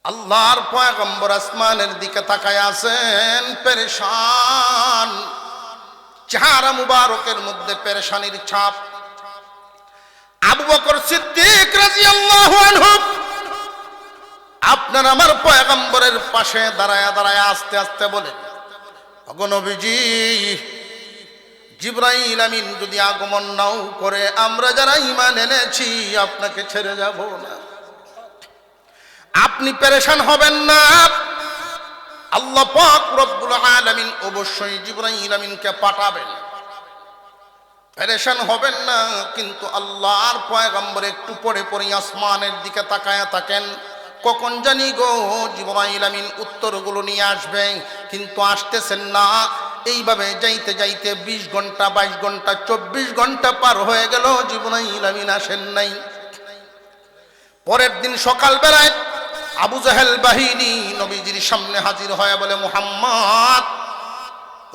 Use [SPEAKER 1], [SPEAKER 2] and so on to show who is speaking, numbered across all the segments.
[SPEAKER 1] আল্লাহর পয়গম্বর আসমানের দিকে তাকায় আছেন, পেরেশান, চেহারা মুবারকের মধ্যে পেরেশানির ছাপ। আবু বকর সিদ্দিক রাদিয়াল্লাহু আনহু আপনার আমার পয়গম্বরের পাশে দাঁড়ায়া দাঁড়ায়া আস্তে আস্তে বলেন, ওগো নবীজি, জিবরাইল আমিন যদি আগমন নাও করে আমরা যারা ঈমান এনেছি আপনাকে ছেড়ে যাব না। আপনি পেরেশান হবেন না, আল্লাহ পাক রব্বুল আলামিন অবশ্যই জিবরাইল আমিনকে পাঠাবেন, পেরেশান হবেন না। কিন্তু আল্লাহর পয়গম্বর একটু পরে পরে আসমানের দিকে তাকায়া থাকেন, কখন জানি গো জিবরাইল আমিন উত্তরগুলো নিয়ে আসবে, কিন্তু আসতেছেন না। এইভাবে যাইতে যাইতে 20 ঘন্টা 22 ঘন্টা 24 ঘন্টা পার হয়ে গেল, জিবরাইল আমিন আসেন নাই। পরের দিন সকাল বেলায় আবু জাহেল বাহিনী নবীজির সামনে হাজির হয়ে বলে, মুহাম্মদ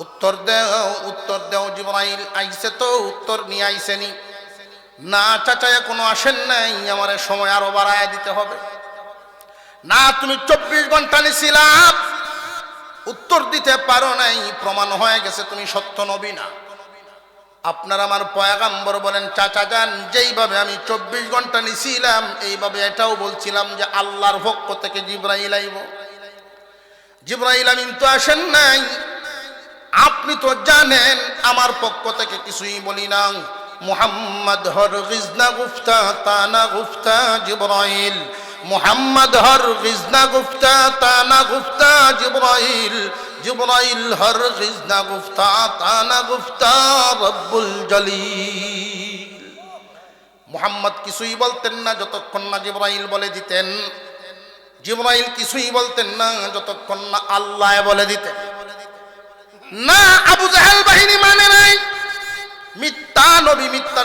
[SPEAKER 1] উত্তর দেও, উত্তর দেও, জিবরাইল আইছে তো, উত্তর নিয়ে আইসেনি। না চাচা এখনো আসেন নাই, আমার সময় আরো বাড়ায় দিতে হবে। না তুমি 24 ঘন্টা নিছিলাম, উত্তর দিতে পারো নাই, প্রমাণ হয়ে গেছে তুমি সত্য নবী না। আপনার আমার পয়গম্বর বলেন, চাচা যান, যেইভাবে আমি 24 ঘন্টা নিছিলাম এইভাবে এটাও বলছিলাম যে আল্লাহর পক্ষ থেকে জিবরাইল আইব। জিবরাইল আমিন তো আসেন নাই। আপনি তো জানেন আমার পক্ষ থেকে কিছুই বলি না। মুহাম্মদ হরগিজ না গুফতা তানা গুফতা জিবরাইল, মুহাম্মদ হরগিজ না গুফতা তানা গুফতা জিবরাইল, জিবরাইল হরগিজ না গুফতা তানা গুফতা রব্বুল জলিল। মুহাম্মদ কিছুই বলতেন না যতক্ষণ না জিবরাইল বলে দিতেন। জিবরাইল কিছুই বলতেন না যতক্ষণ না আল্লাহ বলে দিতেন। না, আবু জাহেল বাহিনী মানে নাই, মিথ্যা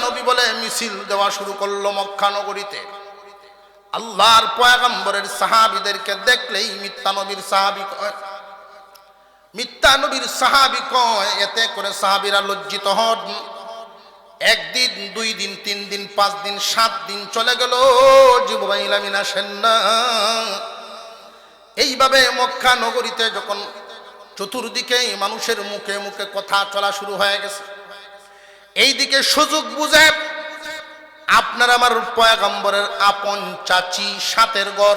[SPEAKER 1] নবী বলে মিছিল দেওয়া শুরু করলো মক্কা নগরীতে। আল্লাহর পয়গম্বরের সাহাবীদেরকে দেখলেই মিথ্যা নবীর সাহাবী কয়, মিথ্যা নবীর সাহাবী কয়। এতে করে সাহাবীরা লজ্জিত হন। 1 দিন 2 দিন 3 দিন 5 দিন 7 দিন চলে গেল, জিবরাইল আমিন আসেন না। এইভাবে মক্কা নগরীতে যখন চতুর্দিকে মানুষের মুখে মুখে কথা চলা শুরু হয়ে গেছে, এইদিকে সুযোগ বুঝে আপনার আমার পয়গম্বরের আপন চাচি সাতের ঘর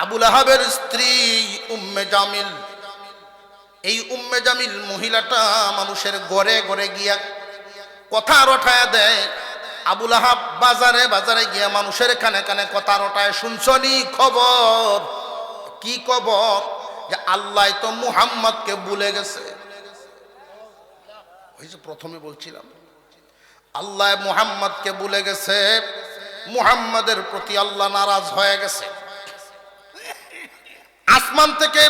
[SPEAKER 1] আবু লাহাবের স্ত্রী উম্মে জামিল, এই উম্মে জামিল মহিলাটা মানুষের ঘরে ঘরে গিয়া কথা রটায় দেয়। আবু লাহাব বাজারে বাজারে গিয়া মানুষের কানে কানে কথা রটায়, শুনছনি খবর? কি খবর? যে আল্লাহ তো মুহাম্মদকে ভুলে গেছে। ওই যে প্রথমে বলছিলাম, আল্লাহ মুহাম্মদকে ভুলে গেছে, মুহাম্মদের প্রতি আল্লাহ নারাজ হয়ে গেছে। আসমান থেকে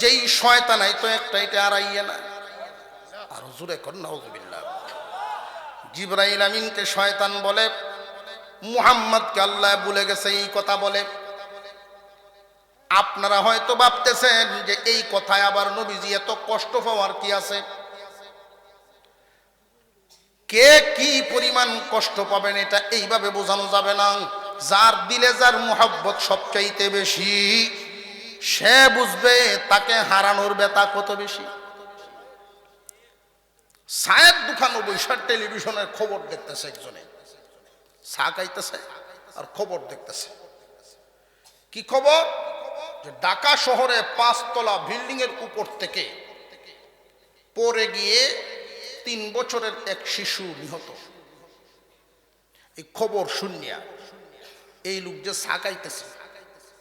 [SPEAKER 1] যেই শয়তান আইতো একটা এটা আর আইয়ে না। আর হুজুরে কর নাউযুবিল্লাহ। জিবরাইল আমিনকে শয়তান বলে, মুহাম্মদকে আল্লাহ ভুলে গেছে এই কথা বলে। আপনারা হয়তো ভাবতেছেন যে এই কথায় আবার নবীজি এত কষ্ট পাওয়ার কি আছে? কে কি পরিমাণ কষ্ট পাবেন এটা এইভাবে বোঝানো যাবে না। যার দিলে যার মুহাব্বত সবচাইতে বেশি, সে বুঝবে তাকে হারানোর ব্যথা কত বেশি। চায়ের দোকানে বৈশাখ টেলিভিশনের খবর দেখতেছে, একজনে চা খাইতেছে আর খবর দেখতেছে। কি খবর? যে ঢাকা শহরে 5 তলা বিল্ডিং এর উপর থেকে পড়ে গিয়ে 3 বছরের এক শিশু নিহত। এই খবর শুনিয়া এই লোক যে সাকাইতেছে,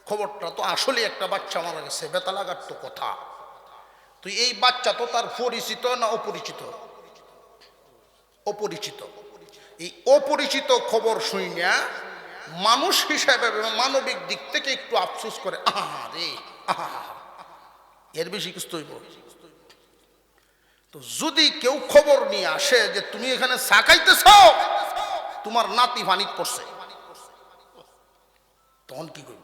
[SPEAKER 1] খবরটা তো আসলে একটা বাচ্চা মারা গেছে, বেতা লাগার তো কথা। তো এই বাচ্চা তো তার পরিচিত না অপরিচিত? অপরিচিত। এই অপরিচিত খবর শুনিয়া মানুষ হিসাবে মানবিক দিক থেকে একটু আফসোস করে, আরে এর বেশি কিছু হইব? তো যদি কেউ খবর নিয়ে আসে যে তুমি এখানে চা খাইতেছ, তোমার নাতি ভানিক পড়ছে, তখন কি কইব?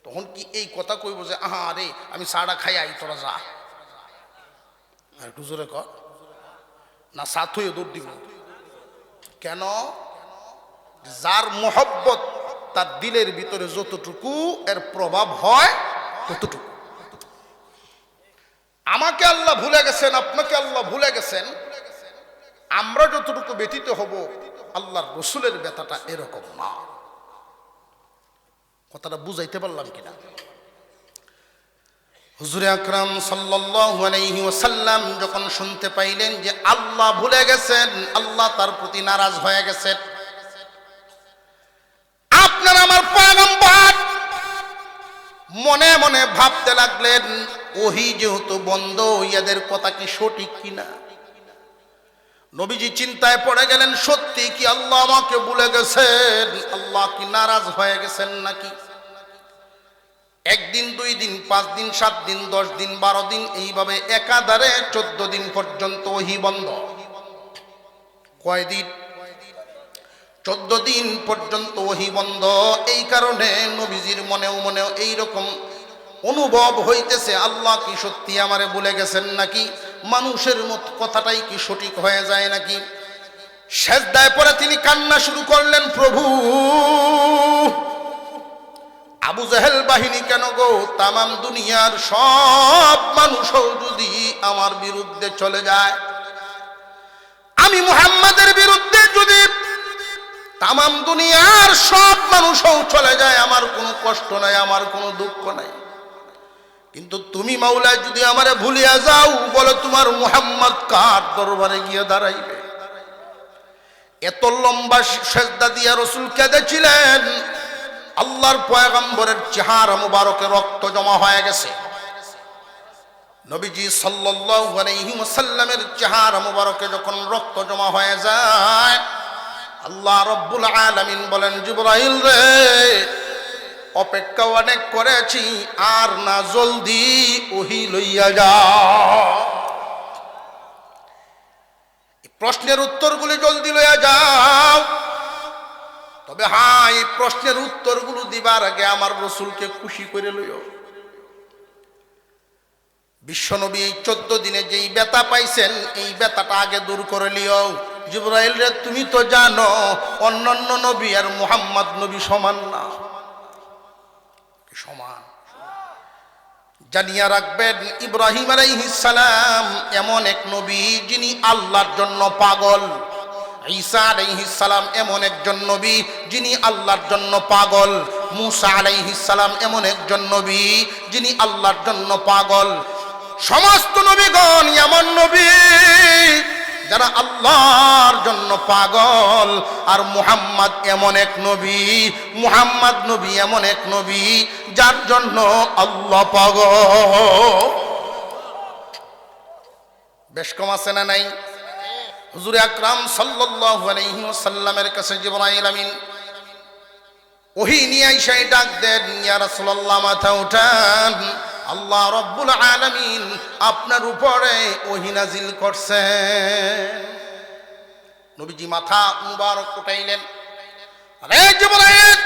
[SPEAKER 1] তখন কি এই কথা কইব যে আরে আমি চাটা খাই আই, তোরা যা? আর একটু জোরে কর না, সাথ হয়ে দৌড় দিব। কেন? যার মোহব্বত তার দিলের ভিতরে যতটুকু এর প্রভাব হয় ততটুকু। আমাকে আল্লাহ ভুলে গেছেন, আপনাকে আল্লাহ ভুলে গেছেন, আমরা যতটুকু ব্যথিত হব আল্লাহর রসুলের ব্যথাটা এরকম না। কথাটা বুঝাইতে পারলাম কিনা? হুজুরে আকরাম সাল্লাল্লাহু আলাইহি ওয়াসাল্লাম যখন শুনতে পাইলেন যে আল্লাহ ভুলে গেছেন, আল্লাহ তার প্রতি নারাজ হয়ে গেছেন, আপনার আমার পয়গম্বর মনে মনে ভাবতে লাগলেন ওহী যেহেতু বন্ধ, ইয়াদের কথা কি সঠিক কিনা। নবীজি চিন্তায় পড়ে গেলেন, সত্যি কি আল্লাহ আমাকে ভুলে গেছেন? আল্লাহ কি নারাজ হয়ে গেছেন নাকি? একদিন, 2 দিন, 5 দিন, 7 দিন, 10 দিন, 12 দিন, এইভাবে একাধারে 14 দিন পর্যন্ত ওহী বন্ধ। কয়দিন? 14 দিন পর্যন্ত ওহী বন্ধ। এই কারণে নবীজির মনেও এইরকম অনুভব হইতেছে, আল্লাহ কি সত্যি আমারে ভুলে গেছেন নাকি? মানুষের মত কথাটাই কি সঠিক হয়ে যায় নাকি? সেজদায় পড়ে তিনি কান্না শুরু করলেন, প্রভু, আবু জেহেল বাহিনী কেন গো, তামাম দুনিয়ার সব মানুষও যদি আমার বিরুদ্ধে চলে যায়, আমি মুহাম্মাদের বিরুদ্ধে যদি তামাম দুনিয়ার সব মানুষও চলে যায়, আমার কোনো কষ্ট নাই, আমার কোনো দুঃখ নাই। কিন্তু তুমি মাওলা যদি আমারে ভুলিয়া যাও, বলে তোমার মুহাম্মদ কার দরবারে গিয়ে দাঁড়াইবে? এত লম্বা সেজদা দিয়া রাসূল কেঁদেছিলেন, আল্লাহর পয়গম্বরের চেহারা মুবারকে রক্ত জমা হয়ে গেছে। নবীজি সাল্লাল্লাহু আলাইহি ওয়াসাল্লামের চেহারা মুবারকে যখন রক্ত জমা হয়ে যায়, আল্লাহ রাব্বুল আলামিন বলেন, জিবরাইল রে, অপেক্ষা অনেক করেছি, আর না, জলদি ওহী লইয়া যাও। প্রশ্নের উত্তরগুলি জলদি লইয়া যাও। তবে হ্যাঁ, এই প্রশ্নের উত্তরগুলো দিবার আগে আমার রসুলকে খুশি করে লইও। বিশ্বনবী এই 14 দিনে যেই ব্যথা পাইছেন, এই ব্যথাটা আগে দূর করে লিও। জিবরাইল রে, তুমি তো জানো অন্যান্য নবী আর মুহাম্মদ নবী সমান না, সমান। জানিয়া রাখবেন, ইব্রাহিম আলাইহিস সালাম এমন এক নবী যিনি আল্লাহর জন্য পাগল। ঈসা আলাইহিস সালাম এমন একজন নবী যিনি আল্লাহর জন্য পাগল। মুসা আলাইহিস সালাম এমন একজন নবী যিনি আল্লাহর জন্য পাগল। সমস্ত নবীগণ এমন নবী যারা আল্লাহর জন্য পাগল। আর মুহাম্মদ এমন এক নবী, মুহাম্মদ নবী এমন এক নবী যার জন্য আল্লাহ পাগল। বেশ কম আছে না নাই? হুজুরে আকরাম সাল্লাল্লাহু আলাইহি ওয়াসাল্লামের কাছে জিবরাইল আমিন ওহী নিয়ে এসে ডাক দেন, ইয়া রাসূলুল্লাহ, মাথা উঠান, আল্লাহ রাব্বুল আলামিন আপনার উপরে ওহী নাজিল করছেন। নবীজি মাথা মুবারক উঠাইলেন, আরে জিবরাইল,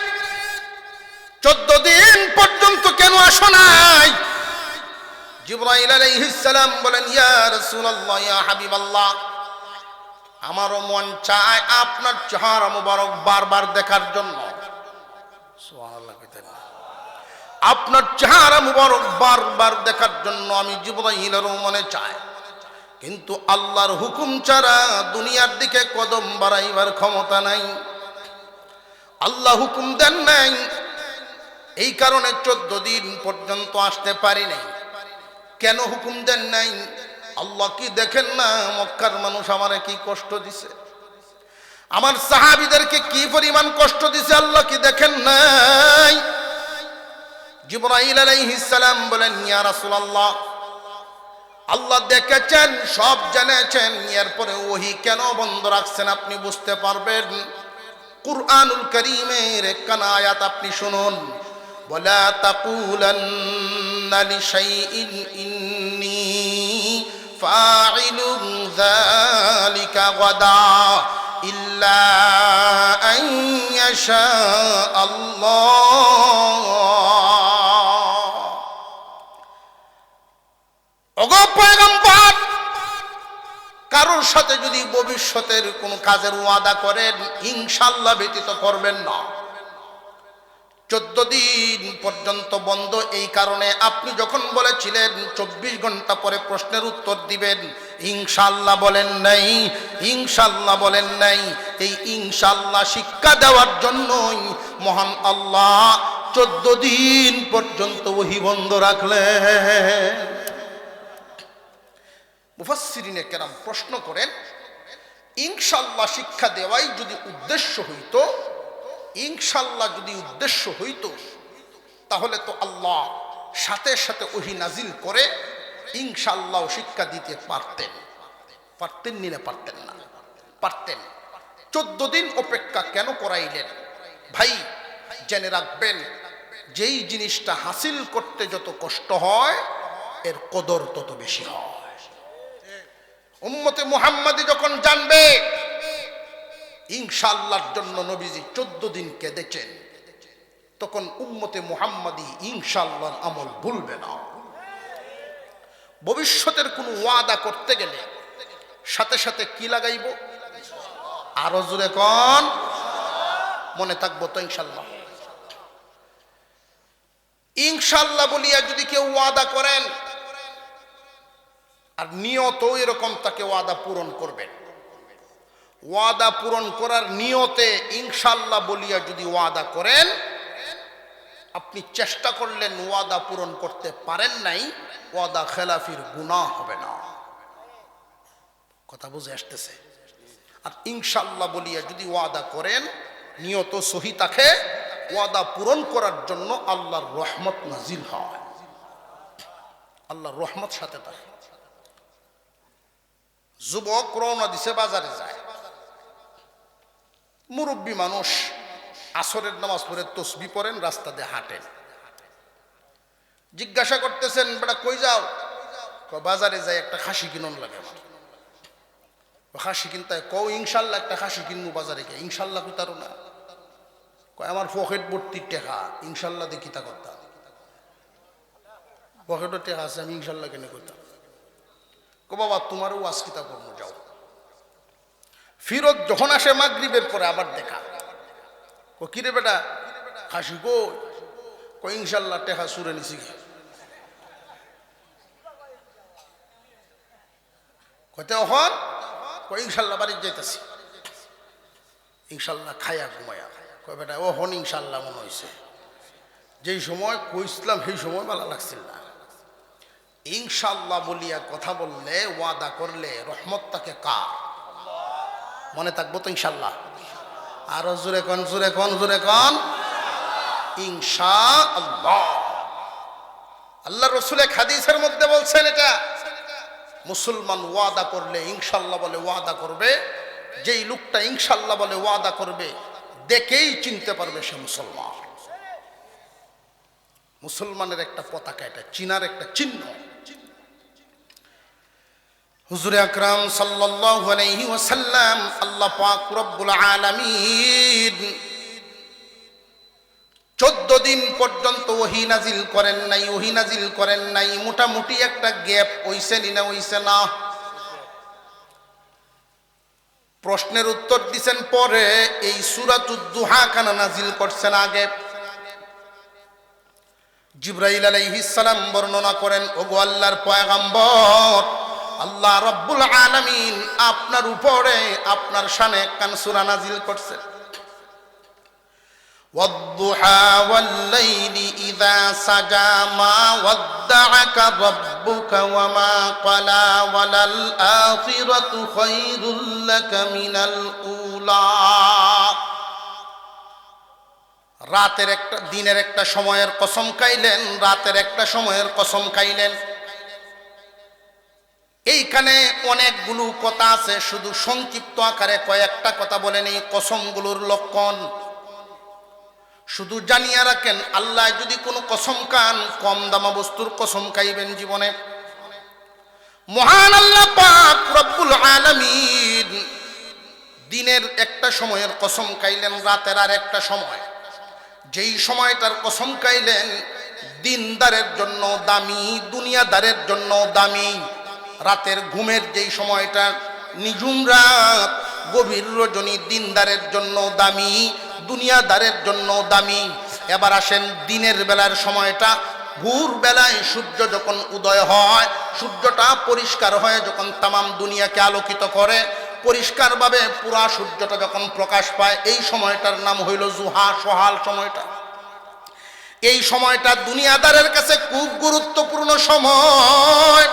[SPEAKER 1] 14 দিন পর্যন্ত কেন আসো নাই? জিবরাইল আলাইহিস সালাম বলেন, ইয়া রাসূলুল্লাহ, ইয়া হাবিবাল্লাহ, আমারও মন চায় আপনার চেহারা মুবারক বারবার দেখার জন্য। সুবহানাল্লাহ, আপনার চেহারা মুবারক বারবার দেখার জন্য আমি জিবরাইলেরও মনে চায়, কিন্তু আল্লাহর হুকুম ছাড়া দুনিয়ার দিকে কদম বাড়াইবার ক্ষমতা নাই। আল্লাহ হুকুম দেন নাই, এই কারণে 14 দিন পর্যন্ত আসতে পারি নাই। কেন হুকুম দেন নাই? আল্লাহ কি দেখেন না মক্কার মানুষ আমারে কি কষ্ট দিছে, আমার সাহাবীদেরকে কি পরিমাণ কষ্ট দিছে, আল্লাহ কি দেখেন নাই? জিবরাইল আলাইহিস সালাম বলেন, ইয়া রাসূলুল্লাহ, আল্লাহ দেখেছেন, সব জেনেছেন, এরপরে ওহী কেন বন্ধ রাখছেন আপনি বুঝতে পারবেন। কুরআনুল কারীমের একখানা আয়াত আপনি শুনুন, ওয়ালা তাকুলান্না লিশাইইন ইন্নী ফাইলুন যালিকা গাদা ইল্লা আন ইয়াশা আল্লাহ। ওগো পয়গম্বর, কারোর সাথে যদি ভবিষ্যতের কোন কাজের ওয়াদা করেন, ইনশাআল্লাহ ব্যতীত করবেন না। 14 দিন পর্যন্ত বন্ধ। এই কারণে আপনি যখন বলেছিলেন 24 ঘন্টা পরে প্রশ্নের উত্তর দিবেন, ইনশাআল্লাহ বলেন নাই, ইনশাআল্লাহ বলেন নাই। এই ইনশাআল্লাহ শিক্ষা দেওয়ার জন্যই মহান আল্লাহ 14 দিন পর্যন্ত ওহী বন্ধ রাখলেন। মুফাসসিরিনে কেরাম প্রশ্ন করেন, ইনশাআল্লাহ শিক্ষা দেওয়াই যদি উদ্দেশ্য হইতো, ইনশাআল্লাহ যদি উদ্দেশ্য হইতো, তাহলে তো আল্লাহ সাথে সাথে ওহী নাজিল করে ইনশাআল্লাহ শিক্ষা দিতে পারতেন। পারতেন নি না? পারতেন না? পারতেন। 14 দিন অপেক্ষা কেন করাইলেন? ভাই জেনে রাখবেন, যেই জিনিসটা হাসিল করতে যত কষ্ট হয় এর কদর তত বেশি হয়। উম্মতে মুহাম্মাদি যখন জানবে ইনশাআল্লাহর জন্য নবীজি 14 দিন কেঁদেছেন, তখন উম্মতে মুহাম্মাদি ইনশাআল্লাহর আমল ভুলবে না। ভবিষ্যতের কোনো ওয়াদা করতে গেলে সাথে সাথে কি লাগাইব? আরো জোরে কোন, মনে থাকবো তো ইনশাআল্লাহ। ইনশাআল্লাহ বলিয়া যদি কেউ ওয়াদা করেন আর নিয়ত এরকম, তাকে ওয়াদা পূরণ করবেন। ওয়াদা পূরণ করার নিয়তে ইনশাআল্লাহ বলিয়া যদি ওয়াদা করেন, আপনি চেষ্টা করলেন ওয়াদা পূরণ করতে পারেন নাই, ওয়াদা খেলাফির গুনাহ হবে না। কথা বুঝে আসতেছে? আর ইনশাআল্লাহ বলিয়া যদি ওয়াদা করেন, নিয়ত সহি থাকে, ওয়াদা পূরণ করার জন্য আল্লাহর রহমত নাজিল হয়। আল্লাহর রহমত সাথে থাকে। যুবক রওনা দিছে, বাজারে যায়। মুরব্বী মানুষ আসরের নামাজ পড়ে তসবিহ পড়েন, রাস্তা দিয়ে হাঁটেন। জিজ্ঞাসা করতেছেন, বেটা কই যাও? বাজারে যাই, একটা খাসি কিনুন লাগে আমার। খাসি কিনতে কও, ইনশাআল্লাহ একটা খাসি কিনবো বাজারে গিয়ে। ইনশাআল্লাহ কইতারো না? কয় আমার পকেট ভর্তি টেকা, ইনশাআল্লাহ দেখি তা করতাম। পকেটও টেকা আছে, আমি ইনশাআল্লাহ কেন করতাম? কো বাবা তোমারও ওয়াজ কিতা করবো, যাও। ফিরত যখন আসে মাগরিবের পরে আবার দেখা। ও কিরে বেটা খাসি কই? ইনশাআল্লাহ টেকা সুরে নিছি। কইতে ওহন কই ইনশাআল্লাহ বাড়ি যাইতাছি, ইনশাআল্লাহ খায়া ঘুমায়া। কই বেটা ওহন ইনশাআল্লাহ মনে হইছে, যেই সময় কইছিলাম সেই সময় ভালো লাগছিল না। ইনশাআল্লাহ বলিয়া কথা বললে, ওয়াদা করলে রহমত তাকে কার? মনে থাকবো তো ইনশাআল্লাহ? আরো জোরে কোন, জোরে কোন, জোরে কোন, ইনশাআল্লাহ। আল্লাহ রাসূল এক হাদিসের মধ্যে বলছেন, এটা মুসলমান ওয়াদা করলে ইনশাআল্লাহ বলে ওয়াদা করবে। যেই লোকটা ইনশাআল্লাহ বলে ওয়াদা করবে, দেখেই চিনতে পারবে সে মুসলমান। মুসলমানের একটা পতাকা, এটা চিনার একটা চিহ্ন। হুজুরে আকরাম সাল্লাল্লাহু আলাইহি ওয়াসাল্লাম, আল্লাহ পাক রব্বুল আলামিন 14 দিন পর্যন্ত ওহী নাজিল করেন নাই, ওহী নাজিল করেন নাই। মোটামুটি একটা গ্যাপ হইছে না? হইছে না? প্রশ্নের উত্তর দিছেন পরে। এই সূরাতুদ দুহা কেন নাজিল করছেন আগে? জিবরাইল আলাইহিস সালাম বর্ণনা করেন, ওগো আল্লাহর পয়গম্বর, আল্লাহ রব্বুল আলামিন আপনার উপরে, আপনার শানে একখান সূরা নাজিল করছেন। ওয়াদ-দুহা ওয়াল-লাইলি ইযা সাজা মা ওয়াদ্দাআকা রাব্বুকা ওয়া মা ক্বালা ওয়ালাল আখিরাতু খায়রুল লাকা মিনাল উলা। রাতের একটা, দিনের একটা সময়ের কসম খাইলেন, রাতের একটা সময়ের কসম খাইলেন। এইখানে অনেকগুলো কথা আছে, শুধু সংক্ষিপ্ত আকারে কয়েকটা কথা বলেন এই কসমগুলোর লক্ষণ। শুধু জানিয়ে রাখেন, আল্লাহ যদি কোনো কসম খান, কম দামা বস্তুর কসম খাইবেন জীবনে। মহান আল্লাহ পাক রব্বুল আলামিন দিনের একটা সময়ের কসম খাইলেন, রাতের আর একটা সময়। যেই সময়টার কসম খাইলেন দিনদারের জন্য দামি, দুনিয়াদারের জন্য দামি। রাতের ঘুমের যেই সময়টা, নিঝুম রাত, গভীর রজনী দিনদারের জন্য দামি, দুনিয়াদারের জন্য দামি। এবার আসেন দিনের বেলার সময়টা, ভোর বেলায় সূর্য যখন উদয় হয়, সূর্যটা পরিষ্কার হয়ে যখন তামাম দুনিয়াকে আলোকিত করে, পরিষ্কারভাবে পুরা সূর্যটা যখন প্রকাশ পায়, এই সময়টার নাম হইল জুহা, সহাল সময়টা। এই সময়টা দুনিয়াদারের কাছে খুব গুরুত্বপূর্ণ সময়।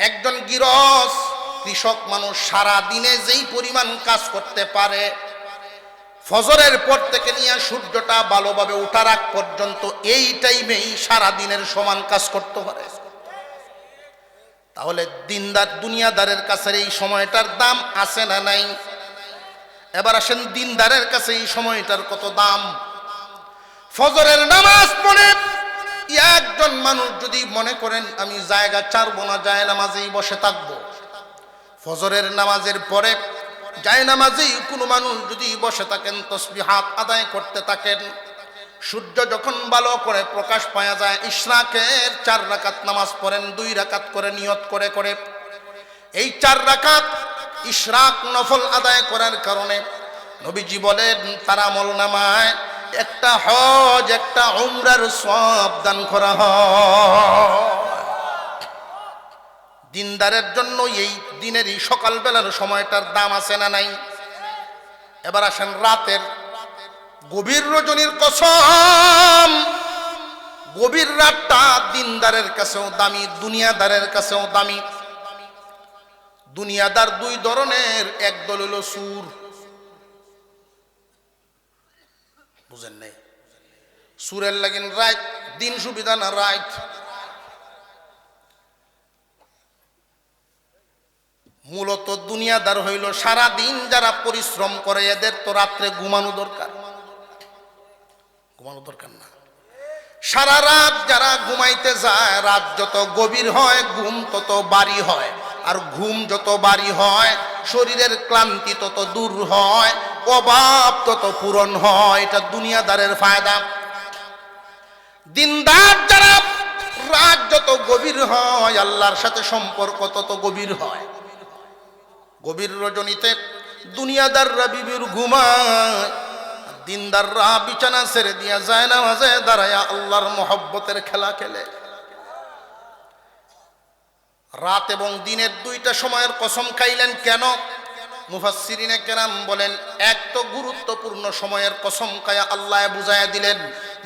[SPEAKER 1] একজন গৃহস্থ কৃষক মানুষ সারা দিনে যেই পরিমাণ কাজ করতে পারে, ফজরের পর থেকে নিয়ে সূর্যটা ভালোভাবে ওঠার আগ পর্যন্ত এই টাইমেই সারা দিনের সমান কাজ করতে পারে। তাহলে দুনিয়াদারের কাছে এই সময়টার দাম আছে না নাই? এবার আসেন দিনদারের কাছে এই সময়টার কত দাম। ফজরের নামাজ পড়ে একজন মানুষ যদি মনে করেন আমি জায়গা ছাড়বো না, যায় নামাজেই বসে থাকবো, ফজরের নামাজের পরে যায় নামাজেই কোনো মানুষ যদি বসে থাকেন, তসবিহাত আদায় করতে থাকেন, সূর্য যখন ভালো করে প্রকাশ পাওয়া যায়, ইশরাকের 4 রাকাত নামাজ পড়েন, 2 রাকাত করে নিয়ত করে করে। এই 4 রাকাত ইশরাক নফল আদায় করার কারণে নবীজি বলেন তার আমলনামায় একটা হজ, একটা উমরার সওয়াব দান করা হয়। দিনদারের জন্য এই দিনের এই সকালবেলার সময়টার দাম আছে না নাই? এবার আসেন রাতের, গভীর রজনীর কসম, গভীর রাতটা দিনদারের কাছেও দামি, দুনিয়াদারের কাছেও দামি। দুনিয়াদার 2 ধরনের, এক দল হলো সুর, বুঝেন নাই? সুরের লাগিন রাত, দিন সুবিধা না রাত। মূলত দুনিয়াদার হইল সারা দিন যারা পরিশ্রম করে, এদের তো রাত্রে ঘুমানো দরকার, ঘুমানো দরকার না। সারা রাত যারা ঘুমাইতে যায়, রাত যত গভীর হয় ঘুম তত বাড়ি হয়, আর ঘুম যত বাড়ি হয় শরীরের ক্লান্তি তত দূর হয়, অভাব তত পূরণ হয়। এটা দুনিয়াদারের ফায়দা। দিনদার যারা, রাত যত গভীর হয় আল্লাহর সাথে সম্পর্ক তত গভীর হয়। গভীর রজনীতে দুনিয়াদাররা বিবির ঘুমায়, দিনদাররা বিছানা ছেড়ে দিয়া যায় নামাজে দাঁড়ায়া আল্লাহর মহব্বতের খেলা খেলে। রাত এবং দিনের 2টা সময়ের কসম খাইলেন কেন? মুফাসসিরিনে কেরাম বলেন, এক তো গুরুত্বপূর্ণ সময়ের কসম খায়া আল্লাহ বুঝায়া দিলেন,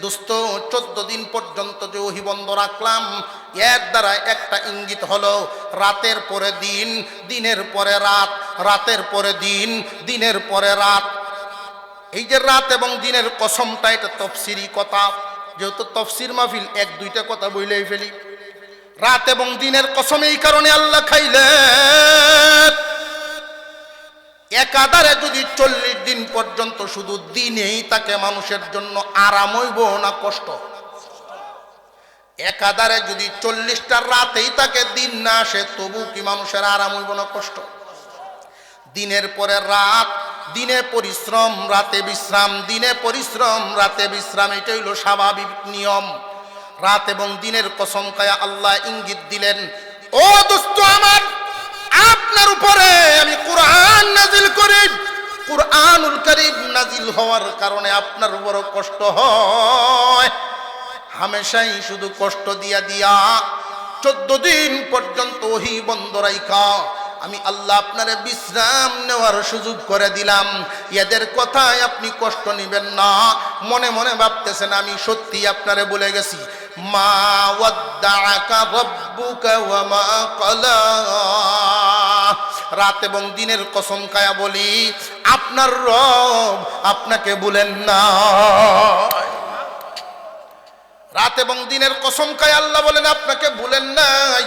[SPEAKER 1] দোস্ত 14 দিন পর্যন্ত যে ওহী বন্ধ রাখলাম, এর দ্বারা একটা ইঙ্গিত হলো রাতের পরে দিন, দিনের পরে রাত, রাতের পরে দিন, দিনের পরে রাত। এই যে রাত এবং দিনের কসমটা, এটা তাফসীরি কথা, যেহেতু তাফসীর মাহফিল 1-2টা কথা বইলেই ফেলি। রাত এবং দিনের কসম এই কারণে আল্লাহ খাইলেন, একাধারে যদি 40 দিন পর্যন্ত শুধু দিনেই তাকে মানুষের জন্য আরাম হইব না কষ্ট? একাধারে যদি 40টা রাতেই তাকে দিন না আসে, তবু কি মানুষের আরাম হইব না কষ্ট? দিনের পরে রাত, দিনে পরিশ্রম রাতে বিশ্রাম, দিনে পরিশ্রম রাতে বিশ্রাম, এটা হইল স্বাভাবিক নিয়ম। রাত এবং দিনের কসম খায়া আল্লাহ ইঙ্গিত দিলেন, ও দোস্ত আমার, আপনার উপরে আমি কোরআন নাজিল করি, কুরআনুল কারীম নাজিল হওয়ার কারণে আপনার উপর কষ্ট হয়, হামেশাই শুধু কষ্ট দিয়া দিয়া 14 দিন পর্যন্ত ওহী বন্ধ রাইখা আমি আল্লাহ আপনারে বিশ্রাম নেওয়ার সুযোগ করে দিলাম। এদের কথায় আপনি কষ্ট নেবেন না, মনে মনে ভাবতেছেন আমি সত্যি আপনারে বলে গেছি, মা ওয়াদ্দাআকা রাব্বুকা ওয়া মা ক্বালা। রাত এবং দিনের কসম খায়া বলি, আপনার রব আপনাকে ভুলেন না। রাত এবং দিনের কসম খায়া আল্লাহ বলেন আপনাকে ভুলেন নাই।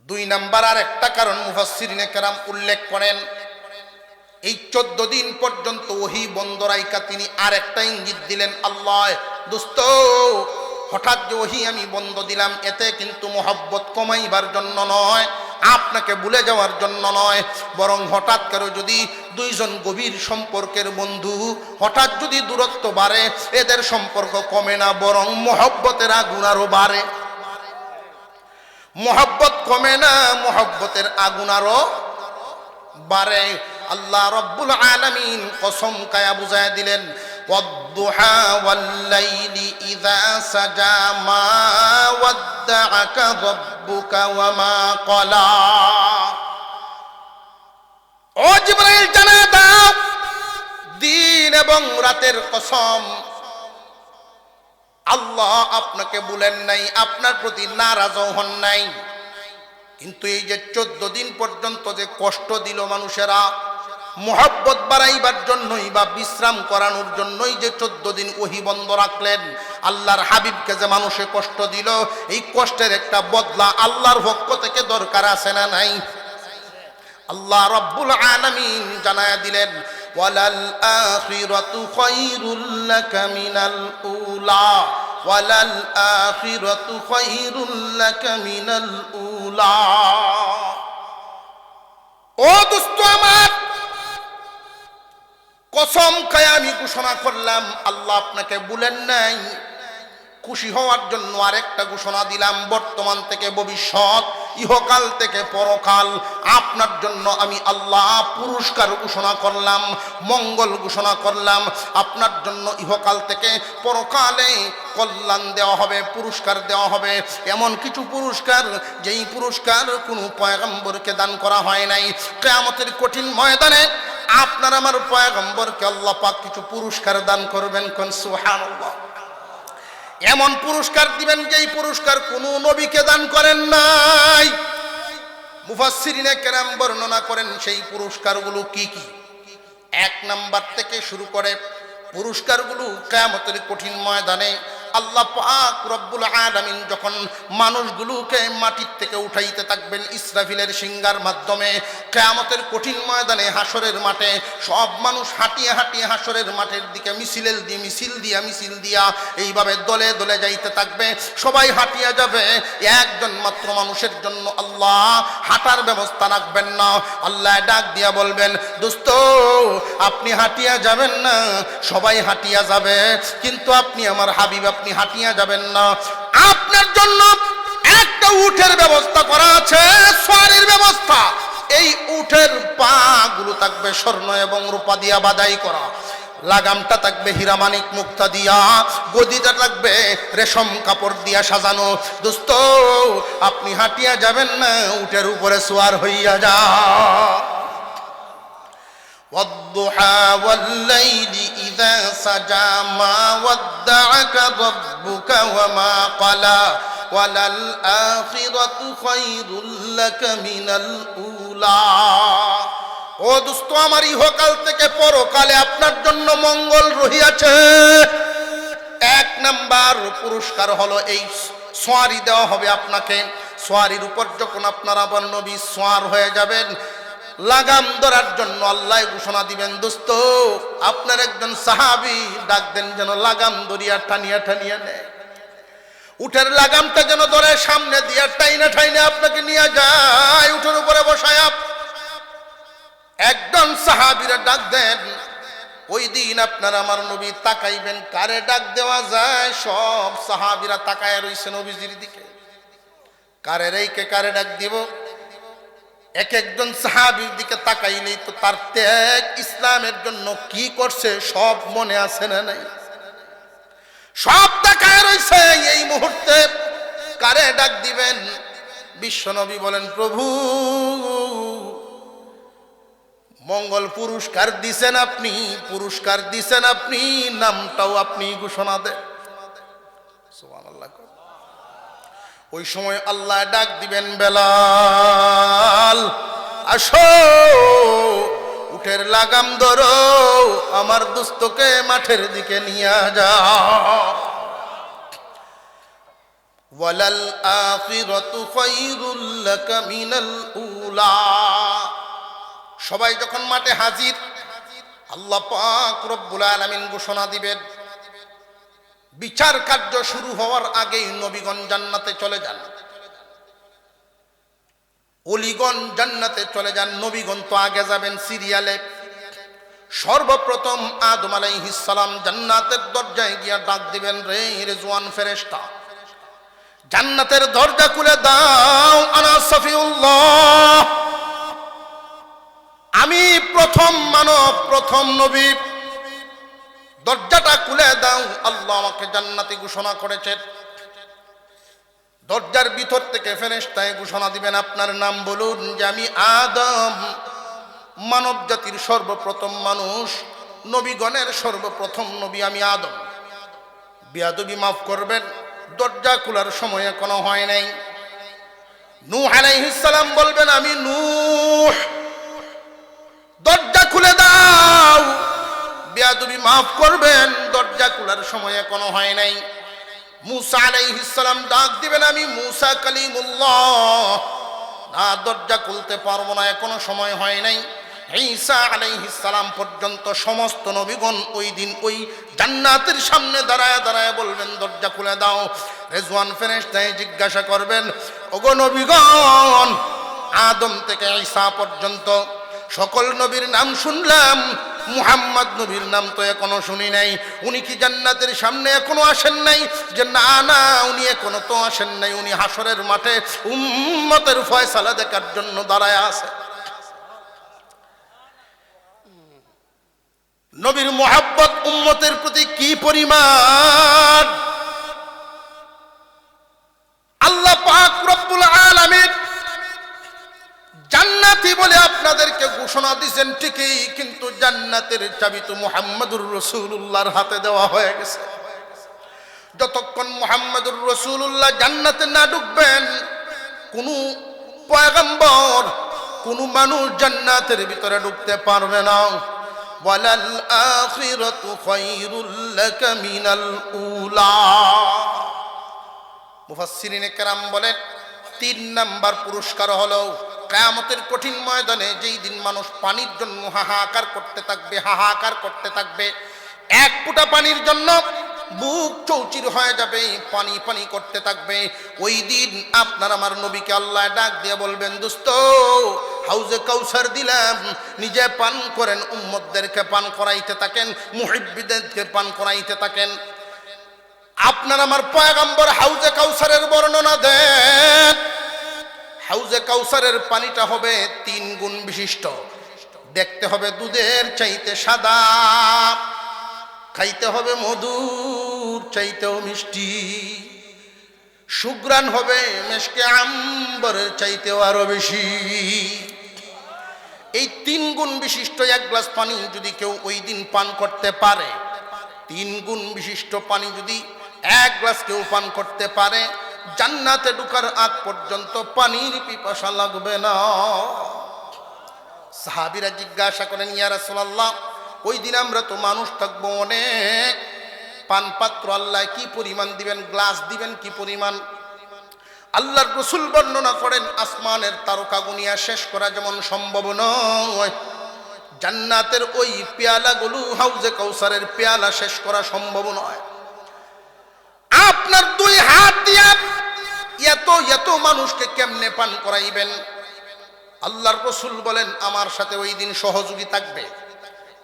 [SPEAKER 1] 2 নাম্বার আর একটা কারণ মুফাসসিরিনে কেরাম উল্লেখ করেন, এই 14 দিন পর্যন্ত ওহী বন্ধ রাইখা তিনি আর একটা ইঙ্গিত দিলেন আল্লাহ, দোস্ত হঠাৎ যে ওহী আমি বন্ধ দিলাম, এতে কিন্তু মহব্বত কমাইবার জন্য নয়, আপনাকে ভুলে যাওয়ার জন্য নয়, বরং হঠাৎ করে যদি 2 জন গভীর সম্পর্কের বন্ধু হঠাৎ যদি দূরত্ব বাড়ে, এদের সম্পর্ক কমে না, বরং মহব্বতের আগুন আরো বাড়ে। মহব্বত কমে না, মহব্বতের আগুন আরো বাড়ে। আল্লাহ রব্বুল আলামিন কসম কায়া বুঝায় দিলেন, ওয়াদ-দুহা ওয়াল-লাইলি ইযা সাজা মা ওয়াদ্দাআকা রাব্বুকা ওয়া মা ক্বালা। ও জিবরাইল জানায় দাও, দিন এবং রাতের কসম, আল্লাহ আপনাকে বলেন নাই, আপনার প্রতি নারাজ হন নাই, কিন্তু এই যে 14 দিন পর্যন্ত যে কষ্ট দিল মানুষেরা, মোহাব্বত বাড়াইবার জন্যই বা বিশ্রাম করানোর জন্যই যে 14 দিন ওহী বন্ধ রাখলেন, আল্লাহর হাবিবকে যে মানুষে কষ্ট দিল, এই কষ্টের একটা বদলা আল্লাহর পক্ষ থেকে দরকার আছে না নাই? আল্লাহ রব্বুল আলামিন জানায়া দিলেন, ওয়ালাল আখিরাতু খায়রুল লাকা মিনাল উলা, ওয়ালাল আখিরাতু খায়রুল লাকা মিনাল উলা। ও দোস্ত আমার, কসম খায় আমি ঘোষণা করলাম, আল্লাহ আপনাকে বলেন নাই, খুশি হওয়ার জন্য আরেকটা ঘোষণা দিলাম, বর্তমান থেকে ভবিষ্যৎ, ইহকাল থেকে পরকাল, আপনার জন্য আমি আল্লাহ পুরস্কার ঘোষণা করলাম, মঙ্গল ঘোষণা করলাম। আপনার জন্য ইহকাল থেকে পরকালে কল্যাণ দেওয়া হবে, পুরস্কার দেওয়া হবে, এমন কিছু পুরস্কার যেই পুরস্কার কোনো পয়গম্বরকে দান করা হয় নাই। কিয়ামতের কঠিন ময়দানে আপনার আমার পয়গম্বরকে আল্লাহ পাক কিছু পুরস্কার দান করবেন, কোন সুবহানাল্লাহ। এমন পুরস্কার দিবেন যেই পুরস্কার কোনো নবীকে দান করেন নাই। মুফাসসিরিনে কেরাম বর্ণনা করেন সেই পুরস্কারগুলো কি কি। 1 নাম্বার থেকে শুরু করে পুরস্কারগুলো কিয়ামতের কঠিন ময়দানে আল্লাহ পাক রব্বুল আলামিন যখন মানুষগুলোকে মাটির থেকে উঠাইতে থাকবেন ইসরাফিলের সিংহার মাধ্যমে, কিয়ামতের কঠিন ময়দানে হাসরের মাঠে সব মানুষ হাঁটিয়ে হাঁটিয়ে হাসরের মাঠের দিকে মিছিল দিয়া এইভাবে দলে দলে যাইতে থাকবে, সবাই হাঁটিয়ে যাবে। একজন মাত্র মানুষের জন্য আল্লাহ হাঁটার ব্যবস্থা রাখবেন না। আল্লাহ ডাক দিয়া বলবেন, দোস্ত আপনি হাঁটিয়া যাবেন না, সবাই হাঁটিয়া যাবে, কিন্তু আপনি আমার হাবিব, আপনি হাঁটিয়া যাবেন না। আপনার জন্য একটা উটের ব্যবস্থা করা আছে, সওয়ারির ব্যবস্থা। এই উটের পা গুলো থাকবে স্বর্ণ এবং রূপা দিয়া বাদাই করা, লাগামটা থাকবে হীরা মানিক মুক্তা দিয়া, গদিটা থাকবে রেশম কাপড় দিয়া সাজানো। দোস্ত আপনি হাঁটিয়া যাবেন না, উটের উপরে সওয়ার হইয়া যা। والضحى والليل إذا سجى ما ودعك ربك وما قلى وللآخرة خير لك من الأولى। ও দোস্ত আমার, ইহকাল থেকে পরকালে আপনার জন্য মঙ্গল রহিয়াছে। 1 নাম্বার পুরস্কার হলো এই সোয়ারি দেওয়া হবে আপনাকে। সোয়ারির উপর যখন আপনারা আবার নবী সোয়ার হয়ে যাবেন, লাগাম ধরার জন্য আল্লাহ ঘোষণা দিবেন, দোস্ত আপনার একজন সাহাবী ডাক দেন যেন লাগাম ধরিয়া টানিয়া টানিয়া নেয়, উটের লাগামটা যেন ধরে সামনে দিয়া টাইনা আপনাকে নিয়ে যায়, উটের উপরে বসায়া। একজন সাহাবীরা ডাক দেন, ওই দিন আপনার আমার নবী তাকাইবেন, কারে ডাক দেওয়া যায়, সব সাহাবীরা তাকায় রইছে নবীজির দিকে, কারে রেখে কারে ডাক দিব। একজন সাহাবীর দিকে তাকাইলেই তো তার ত্যাগ, ইসলামের জন্য কি করছে সব মনে আছে না নাই, সব তাকায় রইছে। এই মুহূর্তে কারে ডাক দিবেন? বিশ্বনবী বলেন, প্রভু মঙ্গল পুরস্কার দিছেন আপনি, পুরস্কার দিছেন আপনি, নামটাও আপনি ঘোষণা দেন। সুবহানাল্লাহ। ওই সময় আল্লাহ ডাক দিবেন, বেলাল আসো, উটের লাগাম ধরো, আমার দোস্তকে মাঠের দিকে নিয়ে যাও। ওয়ালাল আখিরাতু খায়রুল লাকা মিনাল উলা। সবাই যখন মাঠে হাজির, আল্লাহ পাক রব্বুল আলামিন ঘোষণা দিবেন, বিচার কার্য শুরু হওয়ার আগেই নবীগণ জান্নাতে চলে যান, ওলিগণ জান্নাতে চলে যান, নবীগণ তো আগে যাবেন সিরিয়ালে। সর্বপ্রথম আদম আলাইহিস সালাম জান্নাতের দরজায় গিয়া ডাক দিবেন, রে রিজওয়ান ফেরেশতা, জান্নাতের দরজা খুলে দাও, আনা সফিউল্লাহ। আমি প্রথম মানব, প্রথম নবী, দরজাটা খুলে দাও। আল্লাহ আমাকে জান্নাতি ঘোষণা করেছেন। দরজার ভিতর থেকে ফেরেশতায় ঘোষণা দিবেন, আপনার নাম বলুন, যে আমি আদম, মানব জাতির সর্বপ্রথম মানুষ, নবীগণের সর্বপ্রথম নবী আমি আদম। বেয়াদবি মাফ করবেন, দরজা খোলার সময় এখনো হয় নাই। নূহ আলাইহিস সালাম বলবেন, আমি নূহ, দরজা খুলে দাও। বেয়াদবি মাফ করবেন, দরজা খোলার সময় এখনো হয় নাই। মুসা আলাইহিস সালাম ডাক দিবেন, আমি মুসা কালিমুল্লাহ, না দরজা খুলতে পারবো না, এখনো সময় হয় নাই। ঈসা আলাইহিস সালাম পর্যন্ত সমস্ত নবীগণ ওই দিন ওই জান্নাতের সামনে দাঁড়ায় দাঁড়ায় বলবেন, দরজা খুলে দাও। রেজওয়ান ফেরেশতায় জিজ্ঞাসা করবেন, ওগো নবীগণ, আদম থেকে ঈসা পর্যন্ত সকল নবীর নাম শুনলাম, মুহাম্মদ নবীর নাম তো এখনো শুনি নাই। উনি কি জান্নাতের সামনে এখনো আসেন নাই? যে না না, উনি এখনো তো আসেন নাই, উনি হাসরের মাঠে উম্মতের ফয়সালা দেখার জন্য দাঁড়ায় আছে। নবীর মুহাব্বত উম্মতের প্রতি কি পরিমাণ! আল্লাহ পাক রব্বুল আলামিন জান্নাতি বলে আপনাদেরকে ঘোষণা দিয়েছেন ঠিকই, কিন্তু জান্নাতের চাবি তো মুহাম্মদুর রাসূলুল্লাহর হাতে দেওয়া হয়ে গেছে। যতক্ষণ মুহাম্মদুর রাসূলুল্লাহ জান্নাতে না ঢুকবেন, কোন পয়গম্বর, কোন মানুষ জান্নাতের ভিতরে ঢুকতে পারবে না। ওয়ালাল আখিরাতু খায়রুল লাকা মিনাল উলা। মুফাসসিরিনে কেরাম বলেন, 3 নাম্বার পুরস্কার হলো কিয়ামতের কঠিন ময়দানে যেই দিন মানুষ পানির জন্য হাহাকার করতে থাকবে, হাহাকার করতে থাকবে, এক ফোঁটা পানির জন্য বুক চৌচির হয়ে যাবে, পানি পানি করতে থাকবে। ওই দিন আপনার আমার নবীকে আল্লাহ ডাক দিয়ে বলবেন, দোস্ত, হাউজে কাউসার দিলাম, নিজে পান করেন, উম্মতদেরকে পান করাইতে থাকেন, মুহিব্বিদেরকে পান করাইতে থাকেন। আপনার আমার পয়গম্বর হাউজে কাউসারের বর্ণনা দেন। হাউজে কাউসারের পানিটা হবে 3 গুণ বিশিষ্ট, দেখতে হবে দুধের চাইতে সাদা, খাইতে হবে মধুর চাইতেও মিষ্টি, সুঘ্রাণ হবে মেশকে আম্বরের চাইতেও আরো বেশি। এই 3 গুণ বিশিষ্ট 1 গ্লাস পানি যদি কেউ ওই দিন পান করতে পারে, 3 গুণ বিশিষ্ট পানি যদি 1 গ্লাস কেউ পান করতে পারে, জান্নাতে ঢোকার আগ পর্যন্ত পানির পিপাসা লাগবে না। সাহাবীরা জিজ্ঞাসা করেন, ইয়া রাসূলুল্লাহ, ওই দিন আমরা তো মানুষ থাকবো অনেক, পানপাত্র আল্লাহ কি পরিমাণ দিবেন, গ্লাস দিবেন কি পরিমাণ? আল্লাহর রাসূল বর্ণনা করেন, আসমানের তারকা গুনিয়া শেষ করা যেমন সম্ভব নয়, জান্নাতের ওই পেয়ালাগুলো, হাউজে কাউসারের পেয়ালা শেষ করা সম্ভব নয়। আপনার 2 হাত দিয়া এত এত মানুষকে কেমনে পান করাইবেন? আল্লাহর রাসূল বলেন, আমার সাথে ওই দিন সহযোগী থাকবে,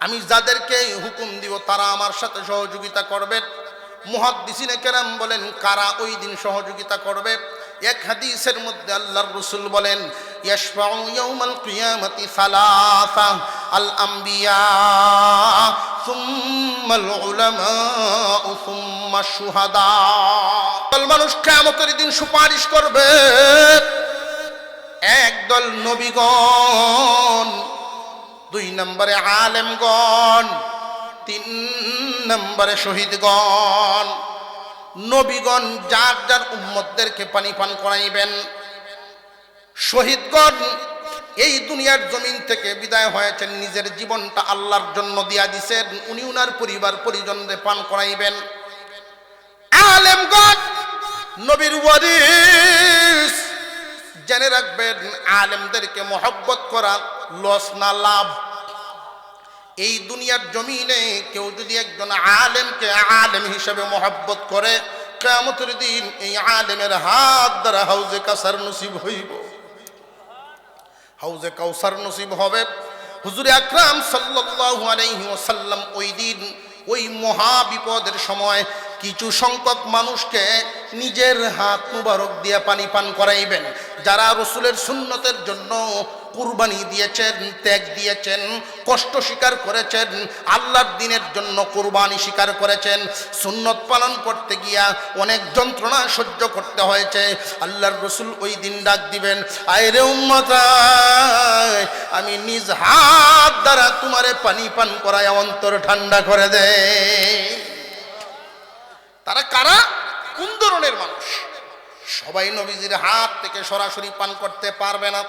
[SPEAKER 1] আমি যাদেরকে হুকুম দিব তারা আমার সাথে সহযোগিতা করবে। মুহাদ্দিসিনে কেরাম বলেন, কারা ওই দিন সহযোগিতা করবে? এক হাদিসের মধ্যে আল্লাহর রাসূল বলেন, ইয়াশফাউ ইয়াউমাল কিয়ামাতি সালাসা, আল আম্বিয়া সুম্মাল উলামা সুম্মাশ শুহাদা। মানুষ কিয়ামতের দিন সুপারিশ করবে। একদল নবীগণ, 2 নম্বরে আলেমগণ, 3 নম্বরে শহীদগণ। নবীগণ যার যার উম্মতদেরকে পানি পান করাইবেন। শহীদগণ এই দুনিয়ার জমিন থেকে বিদায় হয়েছেন, নিজের জীবনটা আল্লাহর জন্য দিয়া দিছেন, উনি উনার পরিবার পরিজনদের পান করাইবেন। আলেমগণ নবীর ওয়ারিস, জেনে রাখবেন আলেমদেরকে মহব্বত করা লস না লাভ। এই দুনিয়ার জমিনে কেউ যদি একজন আলেমকে আলেম হিসেবে মহব্বত করে, কিয়ামতের দিন এই আলেমের হাত দ্বারা হাউজে কাউসার নসিব হইব, হাউজে কাউসার নসিব হবে। হুজুর আকরাম সাল্লাল্লাহু আলাইহি ওয়াসাল্লাম ওই দিন ওই মহা বিপদের সময় কিছু সংখ্যক মানুষকে নিজের হাত মুবারক দিয়ে পানি পান করাইবেন, যারা রসুলের সুন্নতের জন্য কুরবানি দিয়েছেন, ত্যাগ দিয়েছেন, কষ্ট স্বীকার করেছেন, আল্লাহর দ্বীনের জন্য কুরবানি স্বীকার করেছেন, সুন্নত পালন করতে গিয়া অনেক যন্ত্রণা সহ্য করতে হয়েছে। আল্লাহর রসুল ওই দিন ডাক দিবেন, আয়রে উম্মত, আমি নিজ হাত দ্বারা তোমারে পানি পান করায় অন্তর ঠান্ডা করে দে। তারা কারা? কোন ধরনের মানুষ? সবাই নবীজির হাত থেকে সরাসরি পান করতে পারবে না।